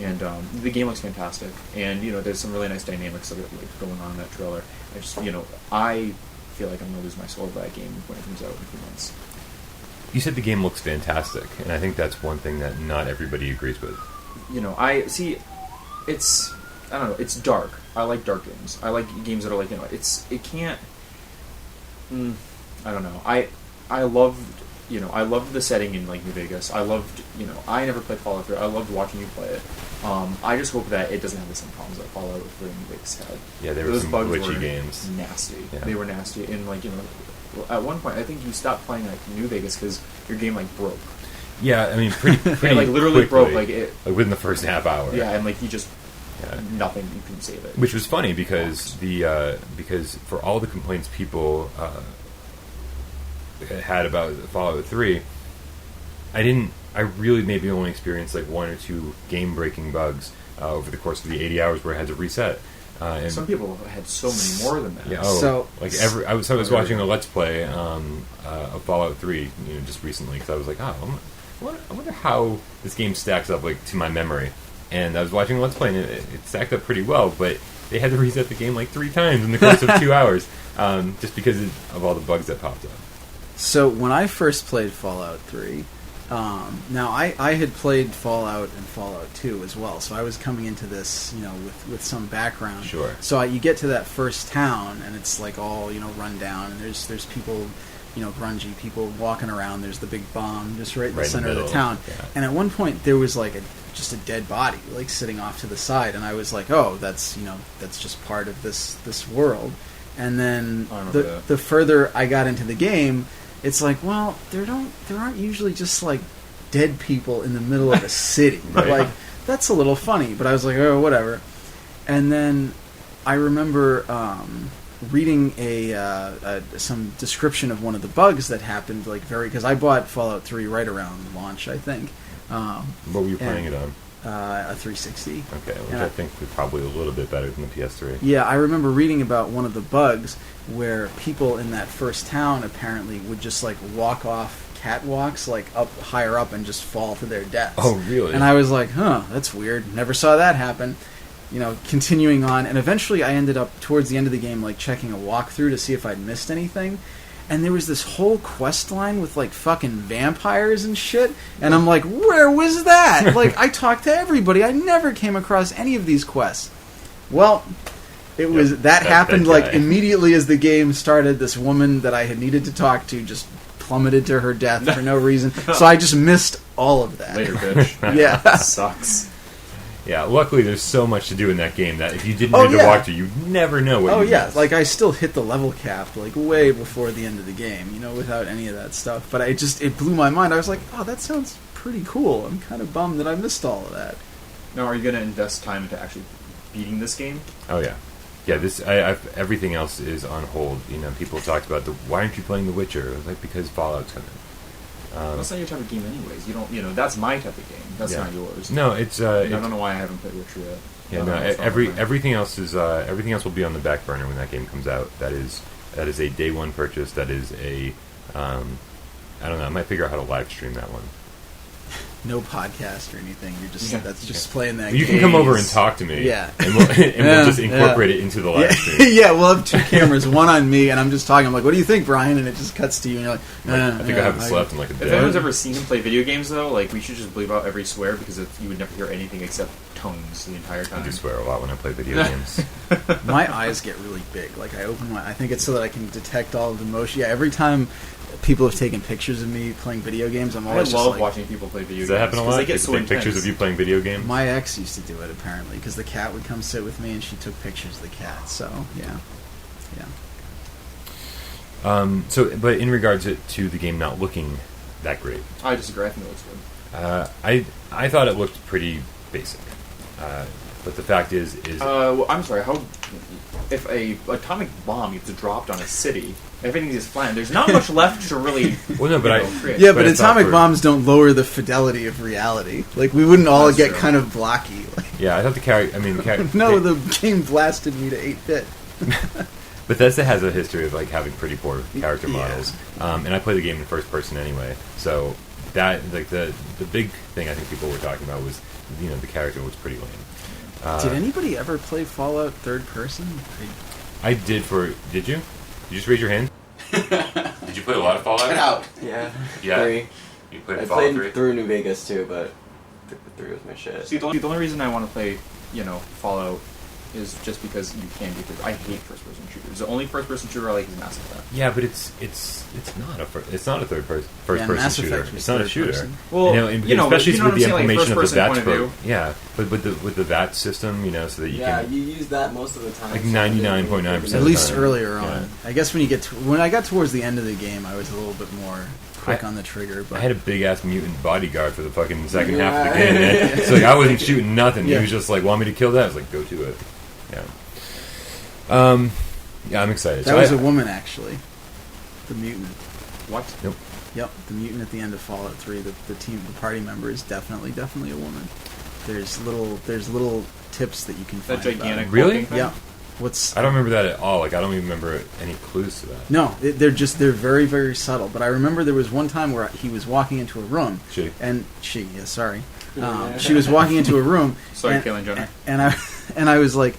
And the game looks fantastic, and there's some really nice dynamics that are like going on in that trailer. I just I feel like I'm going to lose my soul to that game when it comes out in a few months. You said the game looks fantastic, and I think that's one thing that not everybody agrees with. I see. I don't know. It's dark. I like dark games. I like games that are like it can't. I don't know. I loved the setting in like New Vegas. I loved I never played Fallout 3. I loved watching you play it. I just hope that it doesn't have the same problems that Fallout 3 and New Vegas had. Yeah, there were some glitchy games. Nasty. Yeah. They were nasty, and like at one point I think you stopped playing like New Vegas because your game like broke. Yeah, I mean pretty like literally quickly, broke like it within the first half hour. Yeah, and like you just. Nothing, you couldn't save it. Which was funny because because for all the complaints people had about Fallout 3, I really maybe only experienced like 1 or 2 game-breaking bugs over the course of the 80 hours where I had to reset. And some people had so many more than that. Yeah, I was watching a Let's Play of Fallout 3 just recently because I was like, I wonder how this game stacks up like to my memory. And I was watching Let's Play, and it stacked up pretty well, but they had to reset the game like 3 times in the course of 2 hours, just because of all the bugs that popped up. So when I first played Fallout 3, now I had played Fallout and Fallout 2 as well, so I was coming into this, with some background. Sure. So you get to that first town, and it's like all run down, and there's people grungy people walking around. There's the big bomb just right in the center of the middle. town. Yeah. And at one point there was like just a dead body like sitting off to the side, and I was like, oh, that's just part of this world. And then the further I got into the game, it's like, well, there aren't usually just like dead people in the middle of a city. Right. Like, that's a little funny, but I was like, oh, whatever. And then I remember reading some description of one of the bugs that happened, like because I bought Fallout 3 right around launch, I think. What were you playing it on? A 360. Okay, which I think was probably a little bit better than the PS3. Yeah, I remember reading about one of the bugs where people in that first town apparently would just like walk off catwalks like up higher up and just fall to their deaths. Oh, really? And I was like, huh, that's weird. Never saw that happen. Continuing on, and eventually I ended up towards the end of the game like checking a walkthrough to see if I'd missed anything. And there was this whole quest line with like fucking vampires and shit, and I'm like, where was that? Like, I talked to everybody. I never came across any of these quests. Well, it was that happened like immediately as the game started. This woman that I had needed to talk to just plummeted to her death for no reason. So I just missed all of that. Later, bitch. Yeah. Sucks. Yeah, luckily there's so much to do in that game that if you didn't read the walkthrough, you'd never know what you missed. Like I still hit the level cap like way before the end of the game, without any of that stuff. But it blew my mind. I was like, oh, that sounds pretty cool. I'm kind of bummed that I missed all of that. Now, are you going to invest time into actually beating this game? Oh yeah. Yeah, everything else is on hold. People talked about why aren't you playing The Witcher? I was like, because Fallout's coming. That's not your type of game anyways. You don't, that's my type of game. That's not yours. No, it's. I don't know why I haven't played Witcher yet. Yeah, no. Everything else is. Everything else will be on the back burner when that game comes out. That is a day one purchase. That is a. I don't know. I might figure out how to live stream that one. No podcast or anything. You're just playing that. You game. can come over and talk to me. Yeah, and we'll just incorporate it into the live stream. Yeah, we'll have two cameras, one on me, and I'm just talking. I'm like, "What do you think, Brian?" And it just cuts to you, and you're like, I think I haven't slept in like a day. If anyone's ever seen him play video games, though, like we should just bleep out every swear because you would never hear anything except tones the entire time. I do swear a lot when I play video games. My eyes get really big. Like I open my. I think it's so that I can detect all of the motion. Yeah, every time people have taken pictures of me playing video games, I'm always I love watching people play video games. Does that happen a lot? They get so take pictures of you playing video games? My ex used to do it, apparently, because the cat would come sit with me and she took pictures of the cat. So, yeah. But in regards to the game not looking that great. I disagree. I think it looks good. I thought it looked pretty basic. But the fact is... well, I'm sorry, if a atomic bomb gets dropped on a city, everything is flat, there's not much left to really create. Yeah, but atomic bombs don't lower the fidelity of reality. Like, we wouldn't all get kind of blocky. Yeah, I thought the game blasted me to 8-bit. Bethesda has a history of, like, having pretty poor character models. And I play the game in first person anyway, so that, like, the big thing I think people were talking about was, the character was pretty lame. Did anybody ever play Fallout third person? I did Did you? You just raise your hand? Did you play a lot of Fallout? Get out. Yeah. 3. You played I Fallout played 3? through New Vegas too, but 3 was my shit. See, the only reason I want to play, Fallout is just because you can, because I hate first-person shooters. The only first-person shooter I like is Mass Effect. Yeah, but it's not a first-person shooter. It's not a shooter. Person. Well, especially with the implementation of the VATS program. Yeah, but with the VAT system, so that you can. You use that most of the time. Like 99.9%. At least earlier on. I guess when I got towards the end of the game, I was a little bit more quick on the trigger. But I had a big ass mutant bodyguard for the fucking second half of the game. Man. So I wasn't shooting nothing. He was just like, "Want me to kill that?" I was like, "Go to it." Yeah. I'm excited. That was a woman, actually. The mutant. What? Nope. Yep, the mutant at the end of Fallout 3. The party member is definitely a woman. There's little tips that you can find. That gigantic. Really? Thing? Yeah. I don't remember that at all. Like, I don't even remember any clues to that. No, they're very, very subtle. But I remember there was one time where he was walking into a room. She was walking into a room. Sorry, killing Jonah. And I was like,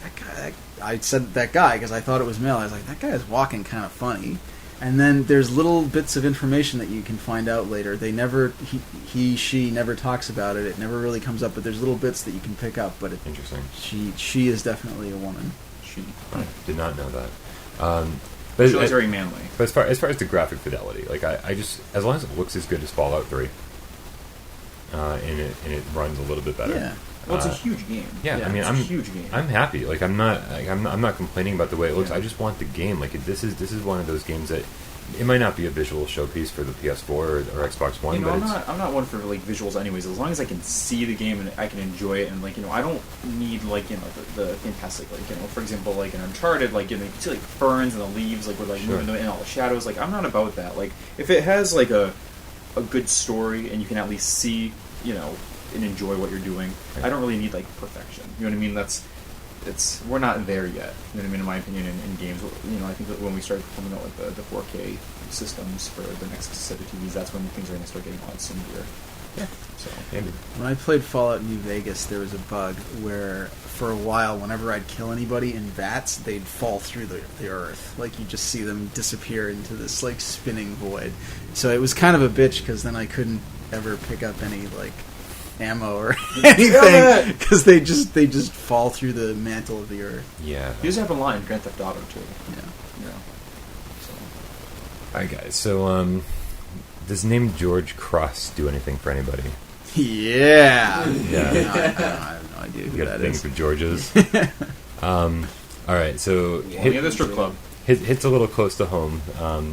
that guy. I said that guy because I thought it was male. I was like, that guy is walking kind of funny. And then there's little bits of information that you can find out later. They never, she never talks about it. It never really comes up, but there's little bits that you can pick up. But interesting. She is definitely a woman. I did not know that. But She looks very manly. But as far as the graphic fidelity, like I just, as long as it looks as good as Fallout 3, and it runs a little bit better. Yeah. Well, it's a huge game. Yeah, I mean, it's a huge game. I'm happy. Like I'm not complaining about the way it looks. Yeah. I just want the game. Like this is one of those games that it might not be a visual showpiece for the PS4 or Xbox One, but I'm not one for like visuals anyways. As long as I can see the game and I can enjoy it, and like I don't need like the fantastic like for example like in Uncharted like you can see like ferns and the leaves like with like moving in all the shadows. Like I'm not about that. Like if it has like a good story and you can at least see and enjoy what you're doing. Right. I don't really need like perfection. You know what I mean? We're not there yet. You know what I mean? In my opinion, in games, I think that when we start coming out with the 4K systems for the next set of TVs, that's when things are going to start getting a lot smoother. Yeah. So maybe. When I played Fallout New Vegas, there was a bug where for a while, whenever I'd kill anybody in vats, they'd fall through the earth. Like you just see them disappear into this like spinning void. So it was kind of a bitch because then I couldn't ever pick up any like ammo or anything because they just fall through the mantle of the earth. Yeah. You just have a line in Grand Theft Auto too. Yeah. So. Alright guys, so does the name George Cross do anything for anybody? Yeah. Yeah. No, I have no idea who you got that a thing is. for Georges. Alright, so Only other strip club. Hits a little close to home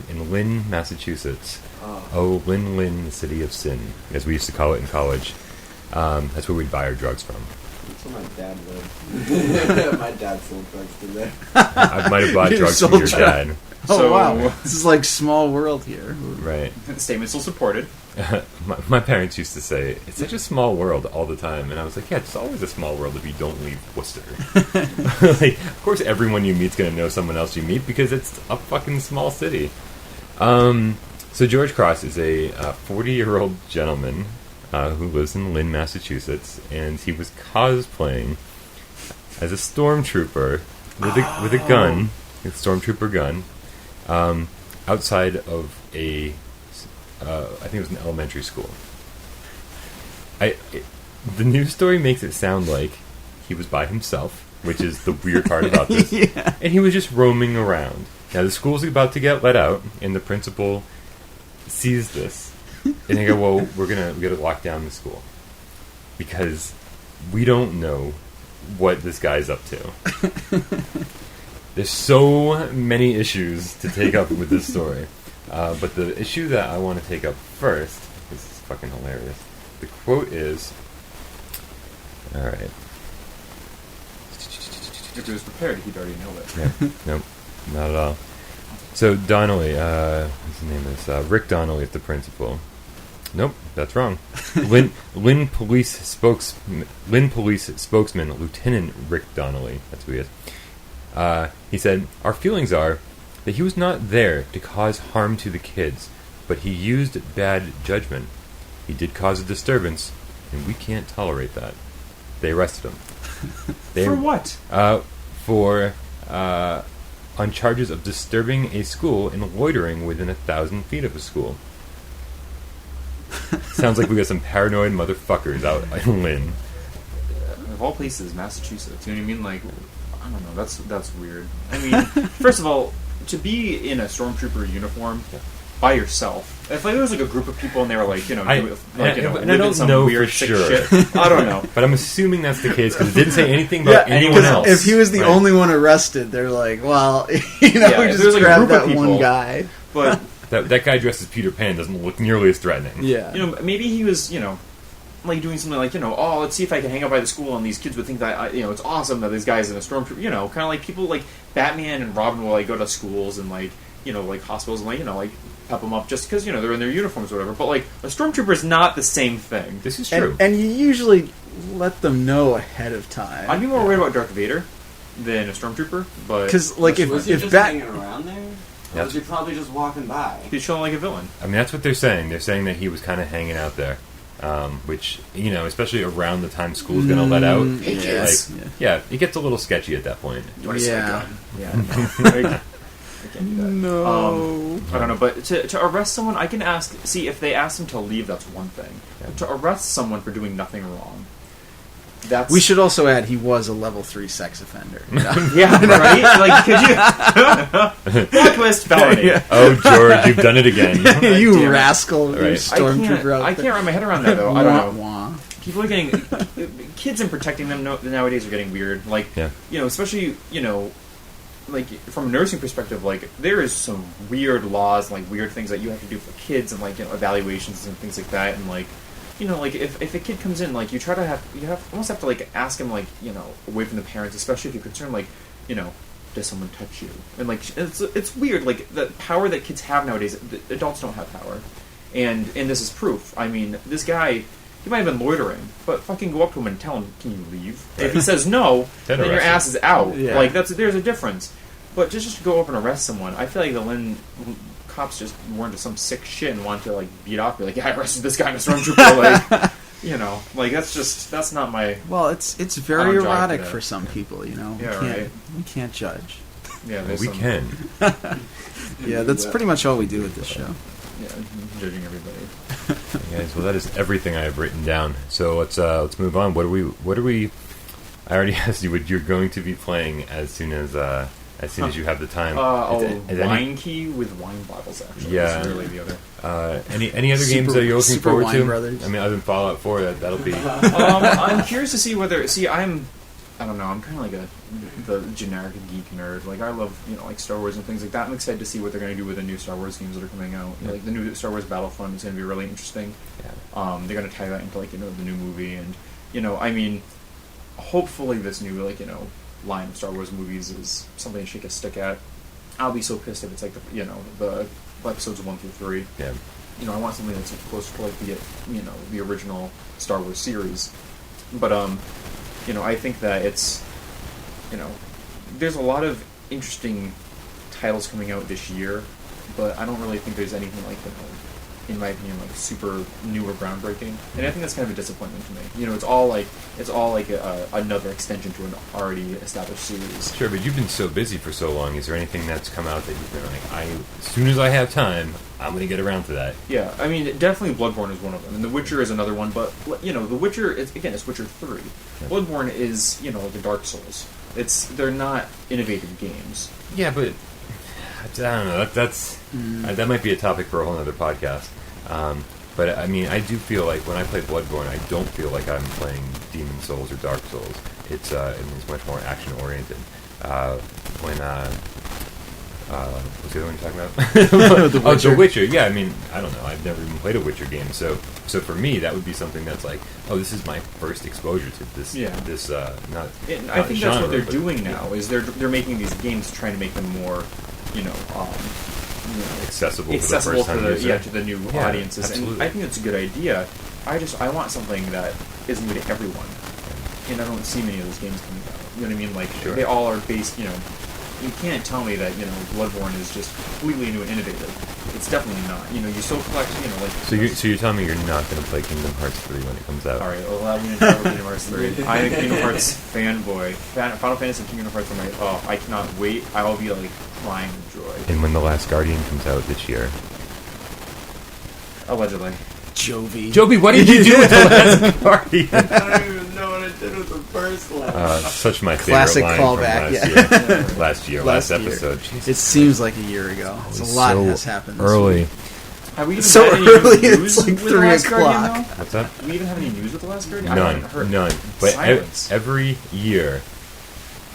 in Lynn, Massachusetts. Oh, Lynn, the city of sin, as we used to call it in college. That's where we'd buy our drugs from. That's where my dad lived. My dad sold drugs to there. I might have bought You drugs from sold your drugs. dad. Oh So- wow, this is like small world here. Right. The statement still supported. my parents used to say, it's such a small world all the time. And I was like, yeah, it's always a small world if you don't leave Worcester. Like, of course everyone you meet's going to know someone else you meet because it's a fucking small city. So George Cross is a 40-year-old gentleman who lives in Lynn, Massachusetts, and he was cosplaying as a stormtrooper with a gun, a stormtrooper gun, outside of a, I think it was an elementary school. The news story makes it sound like he was by himself, which is the weird part about this, Yeah. and he was just roaming around. Now the school's about to get let out, and the principal sees this. And they go, well, we gotta lock down the school because we don't know what this guy's up to. There's so many issues to take up with this story, but the issue that I want to take up first, this is fucking hilarious. The quote is, all right. If he was prepared, he'd already know it. Yeah, nope, not at all. So Donnelly, what's his name is Rick Donnelly is the principal. Nope, that's wrong. Lynn Police spokesman Lieutenant Rick Donnelly. That's who he is. He said, "Our feelings are that he was not there to cause harm to the kids, but he used bad judgment. He did cause a disturbance, and we can't tolerate that." They arrested him. For what? On charges of disturbing a school and loitering within 1,000 feet of a school. Sounds like we got some paranoid motherfuckers out in Lynn. Of all places, Massachusetts. You know what I mean? Like, I don't know. That's weird. I mean, first of all, to be in a stormtrooper uniform by yourself. If like, there was like a group of people and they were like, I don't some know weird for sick sure. shit. I don't know. But I'm assuming that's the case because it didn't say anything about anyone else. If he was the Right. only one arrested, they're like, well, we if just there's, like, a grabbed group of that one people- guy. But That guy dressed as Peter Pan doesn't look nearly as threatening. Yeah. maybe he was, like doing something like, oh, let's see if I can hang out by the school and these kids would think that, it's awesome that this guy's in a stormtrooper, kind of like people like Batman and Robin will like go to schools and like, like hospitals and like pep them up just because, they're in their uniforms or whatever. But like a stormtrooper is not the same thing. This is true. And you usually let them know ahead of time. I'd be more worried about Darth Vader than a stormtrooper, but Because, like, Was he if just Bat... hanging around there? Or Yep. was he probably just walking by? he's showing like a villain. I mean, that's what they're saying. They're saying that he was kind of hanging out there, which, especially around the time school's going to let out. Hey, kids. It gets a little sketchy at that point. Do I see a Yeah. gun? Yeah. I can't do that. No. I don't know, but to arrest someone, I can see if they ask him to leave, that's one thing. Yeah. But to arrest someone for doing nothing wrong, We should also add he was a level 3 sex offender. Yeah, right? Like, could you... Plot twist, felony. Yeah. Oh, George, you've done it again. You rascal. Right. You stormtrooper out I there. can't wrap my head around that, though. I don't know. Wah, wah. People are getting... Kids and protecting them nowadays are getting weird. Like, especially, like, from a nursing perspective, like, there is some weird laws and, like, weird things that you have to do for kids and, like, evaluations and things like that. And, like, like, if a kid comes in, like, you almost have to, like, ask him, like, away from the parents, especially if you're concerned, like, does someone touch you? And, like, it's weird, like, the power that kids have nowadays, adults don't have power. And this is proof. I mean, this guy... He might have been loitering, but fucking go up to him and tell him, can you leave? If he says no, then your ass is out. Yeah. Like, there's a difference. But just to go up and arrest someone, I feel like the Lynn cops just were into some sick shit and wanted to, like, beat off, be like, yeah, I arrested this guy in a Stormtrooper, like, that's not my... Well, it's very erotic for some people, Yeah, we can't judge. Yeah, we can. Yeah, that's pretty much all we do with this show. Yeah, judging everybody. Guys, well, that is everything I have written down. So let's move on. What are we? I already asked you what you're going to be playing as soon as you have the time. Wine Key with wine bottles. Actually, yeah. Is really the other. Any other games that you're looking Super forward Wine to? Brothers. I mean, other than Fallout 4, that'll be. I'm curious to see whether. I don't know. I'm kind of like the generic geek nerd. Like, I love, like Star Wars and things like that. I'm excited to see what they're going to do with the new Star Wars games that are coming out. Yeah. Like, the new Star Wars Battlefront is going to be really interesting. Yeah. They're going to tie that into, like, the new movie. And, I mean, hopefully this new, like, line of Star Wars movies is something to shake a stick at. I'll be so pissed if it's, like, the episodes 1 through 3. Yeah. I want something that's closer to, like, the original Star Wars series. But, I think that it's, there's a lot of interesting titles coming out this year, but I don't really think there's anything like, in my opinion, like super new or groundbreaking. And I think that's kind of a disappointment to me. It's all like another extension to an already established series. Sure, but you've been so busy for so long. Is there anything that's come out that you've been like, as soon as I have time, I'm going to get around to that? Yeah, I mean, definitely Bloodborne is one of them, and The Witcher is another one. But The Witcher, it's Witcher 3. Yeah. Bloodborne is the Dark Souls. They're not innovative games. Yeah, but I don't know. That might be a topic for a whole other podcast. But I mean, I do feel like when I play Bloodborne, I don't feel like I'm playing Demon Souls or Dark Souls. It's much more action oriented. What's the other one you're talking about? The Witcher. Yeah, I mean, I don't know. I've never even played a Witcher game, so for me, that would be something that's like, oh, this is my first exposure to this. Yeah. I think that's what they're doing now. Is they're making these games trying to make them more, accessible to the new audiences. Absolutely. And I think that's a good idea. I want something that is new to everyone, and I don't see many of those games coming out. You know what I mean? Like, sure. They all are based, you can't tell me that, Bloodborne is just completely new and innovative. It's definitely not. You still collect, like... So you're telling me you're not going to play Kingdom Hearts 3 when it comes out? Alright, allow me to talk about Kingdom Hearts 3. I'm a Kingdom Hearts fanboy. Final Fantasy and Kingdom Hearts are I cannot wait. I will be, like, crying with joy. And when The Last Guardian comes out this year? Allegedly. Joby, what did you do with The Last Guardian? I don't even know what I did with the first one. Such my classic favorite line callback. From last episode. It seems like a year ago. It's a lot has happened this early. week. Have we even so had any early, news it's like with 3 Last o'clock. Guardian, What's that? Do we even have any news with The Last Guardian? I haven't heard. None. But Silence. every year,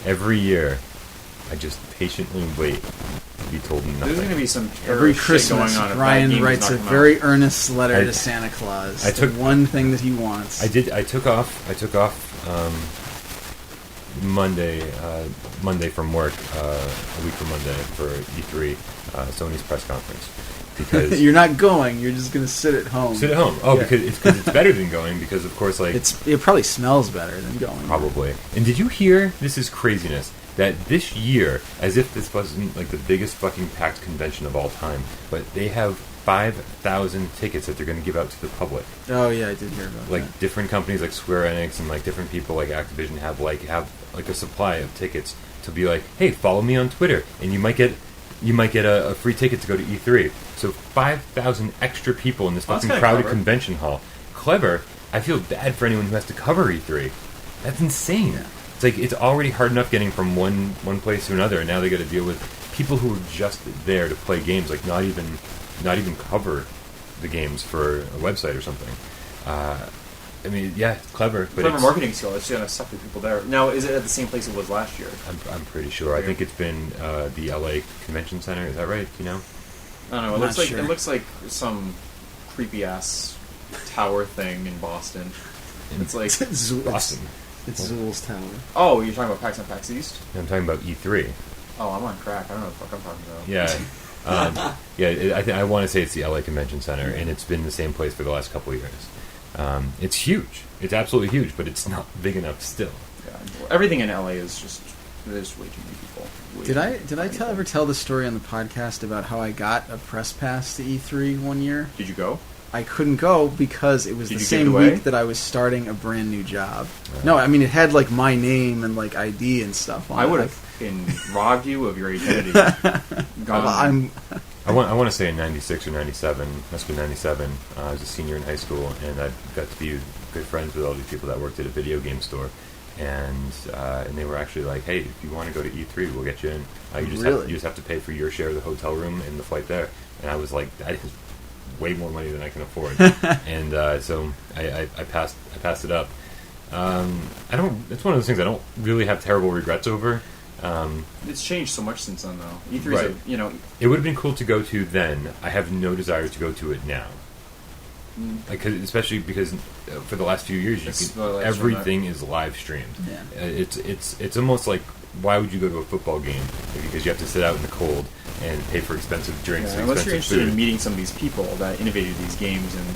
I just patiently wait to be told nothing. There's going to be some every shit Christmas. going on. Brian writes a very earnest letter to Santa Claus. I took one thing that he wants. I took off Monday from work, a week from Monday for E3, Sony's press conference. Because you're not going. You're just going to sit at home. Oh, yeah. because it's better than going. Because of course, like it probably smells better than going. Probably. And did you hear? This is craziness. That this year, as if this wasn't like the biggest fucking packed convention of all time, but they have 5,000 tickets that they're going to give out to the public. Oh yeah, I did hear about that. Like different companies like Square Enix and like different people like Activision have a supply of tickets to be like, hey, follow me on Twitter, and you might get a free ticket to go to E3. So 5,000 extra people in this fucking crowded convention hall. Clever. I feel bad for anyone who has to cover E3. That's insane. Yeah. It's like it's already hard enough getting from one place to another, and now they got to deal with people who are just there to play games, like not even cover the games for a website or something. I mean, yeah, it's clever, but clever marketing skill. It's gonna suck the people there. Now, is it at the same place it was last year? I'm pretty sure. I think it's been the LA Convention Center. Is that right? You know? I don't know. It looks like some creepy ass tower thing in Boston. It's like Boston. It's Zool's Tower. Oh, you're talking about PAX and PAX East? I'm talking about E3. Oh, I'm on crack. I don't know what the fuck I'm talking about. Yeah. I want to say it's the LA Convention Center, and it's been the same place for the last couple of years. It's huge. It's absolutely huge, but it's not big enough still. Yeah, everything in LA is just there's way too many people. Did I ever tell the story on the podcast about how I got a press pass to E3 one year? Did you go? I couldn't go because it was the same week that I was starting a brand new job. No, I mean it had like my name and like ID and stuff on it. I would have robbed you of your identity. I want to say in 96 or 97, must have been 97, I was a senior in high school, and I got to be good friends with all these people that worked at a video game store, and they were actually like, hey, if you want to go to E3, we'll get you in. You just have to pay for your share of the hotel room and the flight there. And I was like, that is way more money than I can afford. And so I passed it up. It's one of those things I don't really have terrible regrets over. It's changed so much since then, though. E3's right. It would have been cool to go to then. I have no desire to go to it now. Especially because for the last few years, everything is live streamed. Yeah. It's almost like, why would you go to a football game? Because you have to sit out in the cold and pay for expensive drinks. Yeah, unless you're interested in meeting some of these people that innovated these games and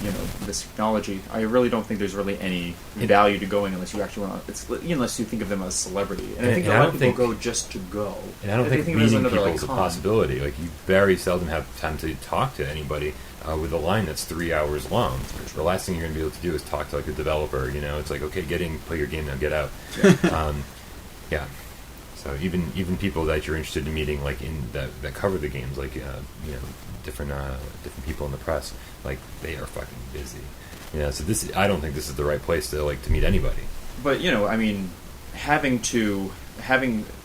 this technology, I really don't think there's really any value to going unless you actually want to. Unless you think of them as a celebrity, and I think a lot of people go just to go. And I don't think meeting people is a possibility. Like, you very seldom have time to talk to anybody with a line that's 3 hours long. The last thing you're going to be able to do is talk to like a developer. It's like, okay, get in, play your game now, get out. Yeah. So even people that you're interested in meeting, like that cover the games, like different people in the press, like they are fucking busy. So I don't think this is the right place to meet anybody. But I mean, having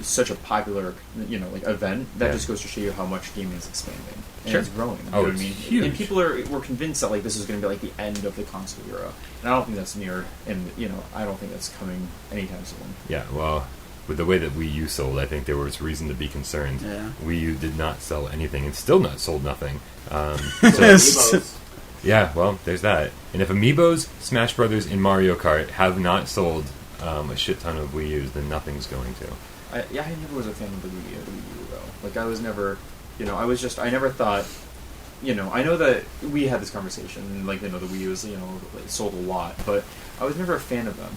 such a popular event that just goes to show you how much gaming is expanding and it's growing. You know what I mean? Huge. And people were convinced that this is going to be the end of the console era, and I don't think that's near. And I don't think that's coming anytime soon. Yeah. Well, with the way that Wii U sold, I think there was reason to be concerned. Yeah. Wii U did not sell anything and still not sold nothing. Yeah, well, there's that. And if Amiibos, Smash Brothers, and Mario Kart have not sold a shit ton of Wii U's, then nothing's going to. I never was a fan of the Wii U, though. I was never, I never thought, I know that we had this conversation, and, the Wii U was, sold a lot, but I was never a fan of them.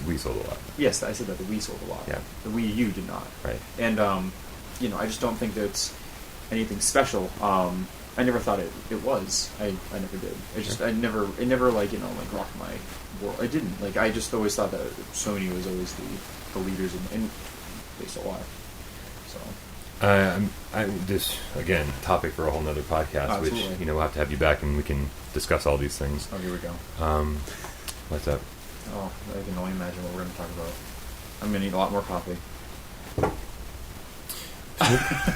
Wii sold a lot. Yes, I said that the Wii sold a lot. Yeah. The Wii U did not. Right. And, I just don't think that's anything special. I never thought it was. I never did. It never rocked my world. I didn't. I just always thought that Sony was always the leaders, and they still are. So. This, again, topic for a whole nother podcast, absolutely. Which, we'll have to have you back and we can discuss all these things. Oh, here we go. What's up? Oh, I can only imagine what we're going to talk about. I'm going to need a lot more coffee.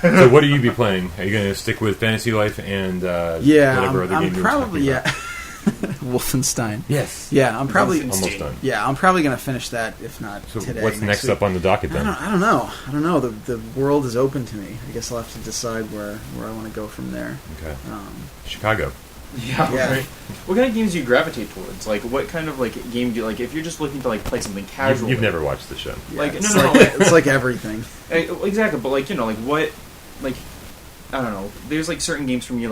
So what do you be playing? Are you going to stick with Fantasy Life and whatever other game you're talking about? Wolfenstein. Yes. Yeah, I'm probably almost done. Yeah, I'm probably going to finish that, if not today. What's next up on the docket then? I don't know. The world is open to me. I guess I'll have to decide where I want to go from there. Okay. Chicago. Yeah. Right. What kind of games do you gravitate towards? What kind of game do you if you're just looking to play something casual? You've never watched the show. Yeah, it's like everything. Exactly, but what I don't know. There's certain games for me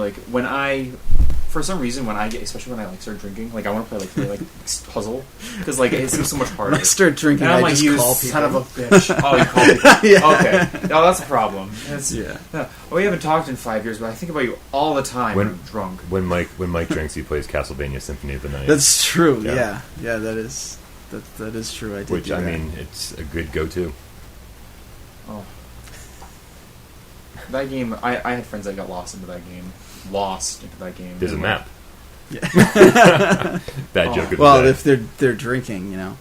for some reason especially when I start drinking, I want to play puzzle because it seems so much harder. When I start drinking, and I just call people. Son of a bitch. Oh, you call people. Yeah. Okay. No, that's a problem. Yeah. We haven't talked in 5 years, but I think about you all the time when I'm drunk. When Mike drinks, he plays Castlevania Symphony of the Night. That's true. Yeah. That is true. I did. Which do that. It's a good go-to. Oh. That game, I had friends that got lost into that game. There's a map. Yeah. Bad joke. Well, if they're drinking, Yeah.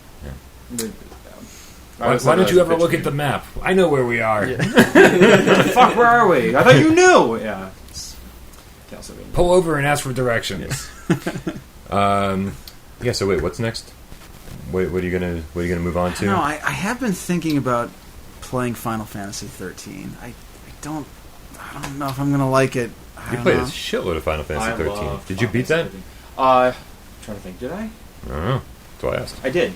Why don't you ever look at the map? I know where we are. Yeah. Fuck, where are we? I thought you knew. Yeah. Pull over and ask for directions. So wait, what's next? What are you gonna move on to? No, I have been thinking about playing Final Fantasy 13. I don't know if I'm gonna like it. You played a shitload of Final Fantasy 13. Did you beat that? I'm trying to think. Did I? I don't know. That's why I asked. I did.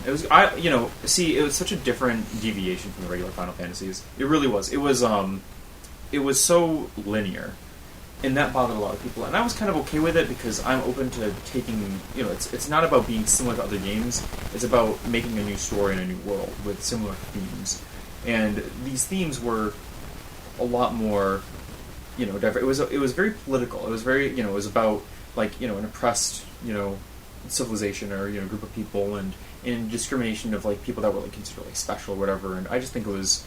It was it was such a different deviation from the regular Final Fantasies. It really was. It was so linear. And that bothered a lot of people. And I was kind of okay with it because I'm open to taking... it's not about being similar to other games. It's about making a new story in a new world with similar themes. And these themes were a lot more, different. It was very political. It was very, it was about, an oppressed, civilization or, group of people and discrimination of, people that were, considered, special or whatever. And I just think it was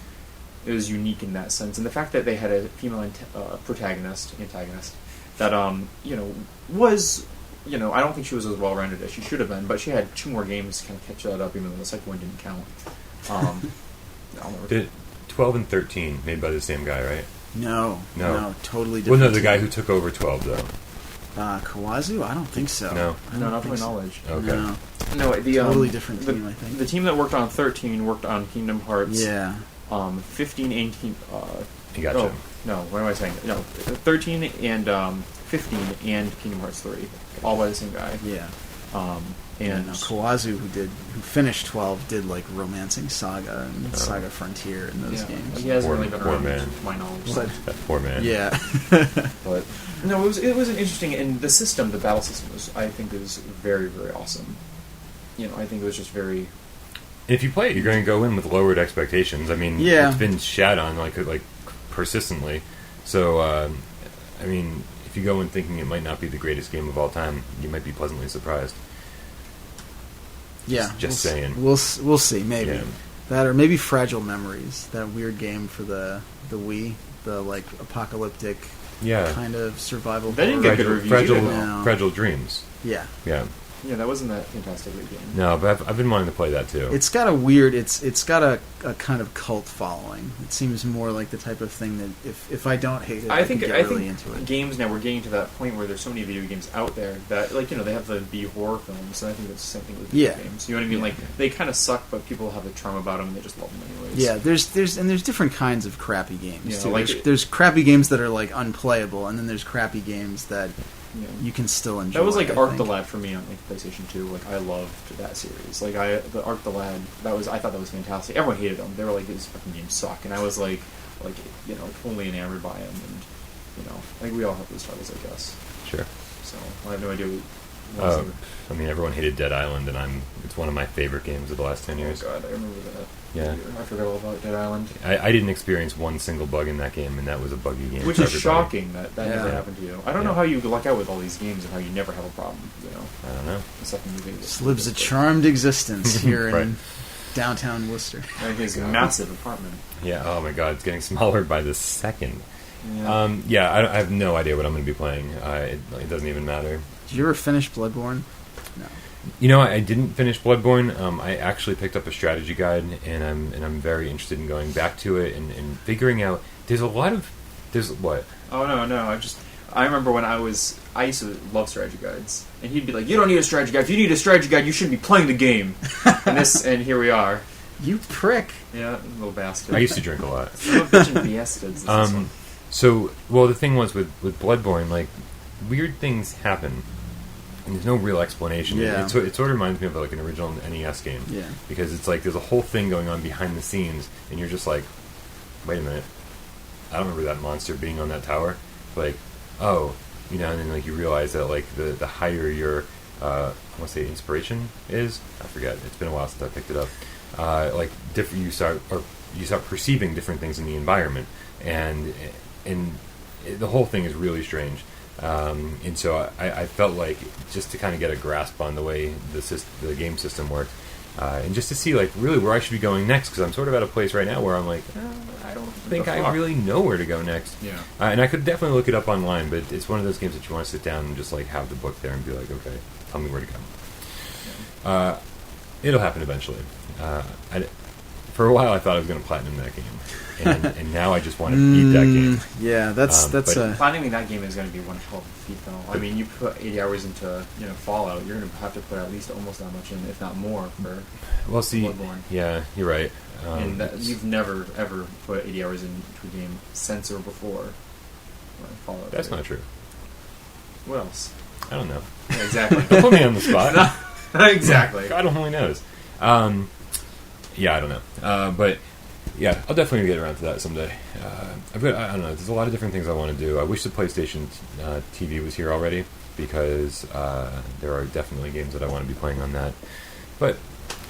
unique in that sense, and the fact that they had a female antagonist that was I don't think she was as well rounded as she should have been, but she had 2 more games to kind of catch that up, even though the second one didn't count. Did 12 and 13 made by the same guy, right? No, totally different. Well, no, the guy who took over 12 though. Kawazu? I don't think so. No, not to my knowledge. Okay. No, the totally different team. I think the team that worked on 13 worked on Kingdom Hearts. Yeah. 15 and... You gotcha. Oh, no, what am I saying? No, 13 and 15 and Kingdom Hearts 3. All by the same guy. Yeah. And Kawazu, who finished 12, did Romancing Saga and Saga Frontier in those games. He hasn't really been around, man. to my knowledge. That poor man. Yeah. But no, it was an interesting... And the system, the battle system, I think is very, very awesome. I think it was just very... If you play it, you're going to go in with lowered expectations. I mean, It's been shat on like persistently. So, if you go in thinking it might not be the greatest game of all time, you might be pleasantly surprised. Yeah, just saying. We'll see. Maybe that, or maybe Fragile Memories, that weird game for the Wii, the apocalyptic kind of survival. They didn't get good reviews. Fragile Dreams. Yeah. Yeah, that wasn't that fantastically game. No, but I've been wanting to play that too. It's got a weird... It's got a kind of cult following. It seems more like the type of thing that if I don't hate it, I think really into it. Games now, we're getting to that point where there's so many video games out there that, they have the B horror films, and I think that's the same thing with video games. You know what I mean? They kind of suck, but people have a charm about them, and they just love them anyways. Yeah, there's different kinds of crappy games, too. There's crappy games that are, unplayable, and then there's crappy games that... Yeah. You can still enjoy. That was Arc the Lad for me on PlayStation 2. I loved that series. The Arc the Lad, I thought that was fantastic. Everyone hated them. They were these fucking games suck, and I was totally enamored by them. And I think we all have those titles, I guess. Sure. So I have no idea. Everyone hated Dead Island, and it's one of my favorite games of the last 10 years. Oh god, I remember that. Yeah. I forgot all about Dead Island. I didn't experience one single bug in that game, and that was a buggy game. Which is shocking that never happened to you. I don't know how you luck out with all these games and how you never have a problem, I don't know. Lives a charmed existence here in downtown Worcester. His massive apartment. Yeah, oh my god, it's getting smaller by the second. Yeah. I have no idea what I'm going to be playing. It doesn't even matter. Did you ever finish Bloodborne? No. I didn't finish Bloodborne. I actually picked up a strategy guide, and I'm very interested in going back to it and figuring out. There's what? Oh no! I remember when I used to love strategy guides, and he'd be like, "You don't need a strategy guide. If you need a strategy guide, you shouldn't be playing the game." and here we are. You prick! Yeah, little bastard. I used to drink a lot. Son of a bitch and bastards. The thing was with Bloodborne, weird things happen. And there's no real explanation. Yeah. It sort of reminds me of an original NES game. Yeah. Because it's there's a whole thing going on behind the scenes, and you're just wait a minute. I don't remember that monster being on that tower. And then you realize that the higher your I want to say inspiration is. I forget. It's been a while since I picked it up. You start perceiving different things in the environment, and the whole thing is really strange. And so I felt just to kind of get a grasp on the way the game system worked, and just to see really where I should be going next, because I'm sort of at a place right now where I'm I don't think I really know where to go next. Yeah. And I could definitely look it up online, but it's one of those games that you want to sit down and just have the book there and be okay, tell me where to go. It'll happen eventually. for a while I thought I was going to platinum that game. And now I just want to beat that game. Yeah, that's platinuming that game is going to be one hell of a feat, though. I mean, you put 80 hours into Fallout, you're going to have to put at least almost that much in, if not more, for Bloodborne. Yeah, you're right. And you've never ever put 80 hours into a game since or before Fallout. That's not true. What else? I don't know. Yeah, exactly. Don't put me on the spot. Exactly. God only knows. Yeah, I don't know. But yeah, I'll definitely get around to that someday. I don't know. There's a lot of different things I want to do. I wish the PlayStation TV was here already because there are definitely games that I want to be playing on that. But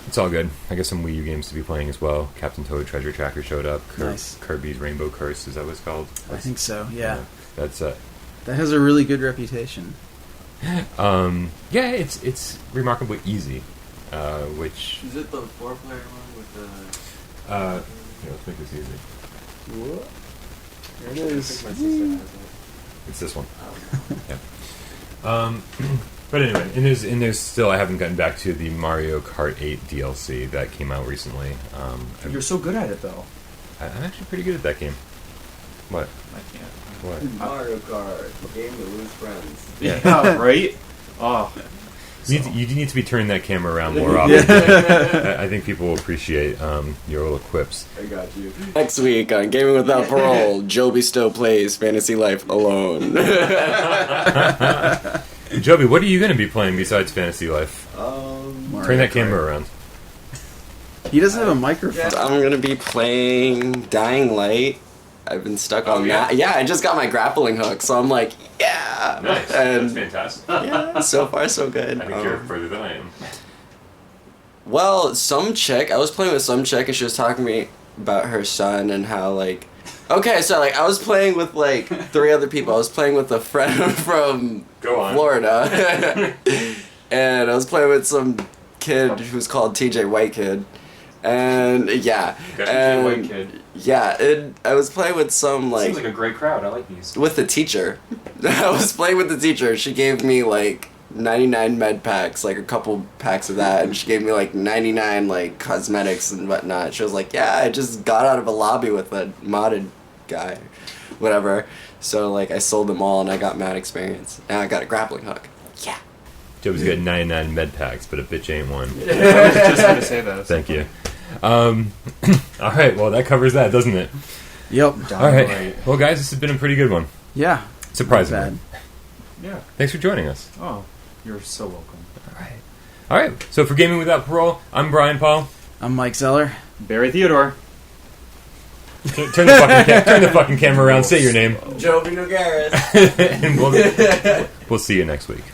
it's all good. I guess some Wii U games to be playing as well. Captain Toad Treasure Tracker showed up. Nice. Kirby's Rainbow Curse, is that what it's called? I think so. Yeah. That's that has a really good reputation. Yeah, it's remarkably easy. Which is it the 4-player one with the? Yeah, let's make this easy. Whoa. There it is. My sister has it. It's this one. Yeah. But anyway, and there's still, I haven't gotten back to the Mario Kart 8 DLC that came out recently. You're so good at it, though. I'm actually pretty good at that game. What? I can't. What? Mario Kart, the game to lose friends. Yeah, right? Oh. You need to be turning that camera around more often. I think people will appreciate your little quips. I got you. Next week on Gaming Without Parole, Jobby still plays Fantasy Life alone. Jobby, what are you going to be playing besides Fantasy Life? Turn that camera around. He doesn't have a microphone. I'm going to be playing Dying Light. I've been stuck on that. Yeah, I just got my grappling hook, so I'm like, yeah. Nice. And That's fantastic. yeah, so far so good. I think you're further than I am. Well, I was playing with some chick and she was talking to me about her son and how, like, okay, so, like, I was playing with, like, 3 other people. I was playing with a friend from Florida. And I was playing with some kid who's called TJ White Kid. And, yeah. TJ White Kid. Yeah, I was playing with some, like... Seems like a great crowd. I like these. With the teacher. I was playing with the teacher. She gave me, like, 99 med packs, like, a couple packs of that, and she gave me, like, 99, like, cosmetics and whatnot. She was like, yeah, I just got out of a lobby with a modded guy. Whatever. So, like, I sold them all, and I got mad experience. And I got a grappling hook. Yeah. Job's got 99 med packs, but a bitch ain't one. I was just going to say that. Thank you. Alright, well, that covers that, doesn't it? Yep. Alright. Well, guys, this has been a pretty good one. Yeah. Surprisingly. Yeah. Thanks for joining us. Oh, you're so welcome. Alright. So for Gaming Without Parole, I'm Brian Paul. I'm Mike Zeller. Barry Theodore. Turn the fucking camera around. Say your name. Jobby Nogaris. And we'll see you next week.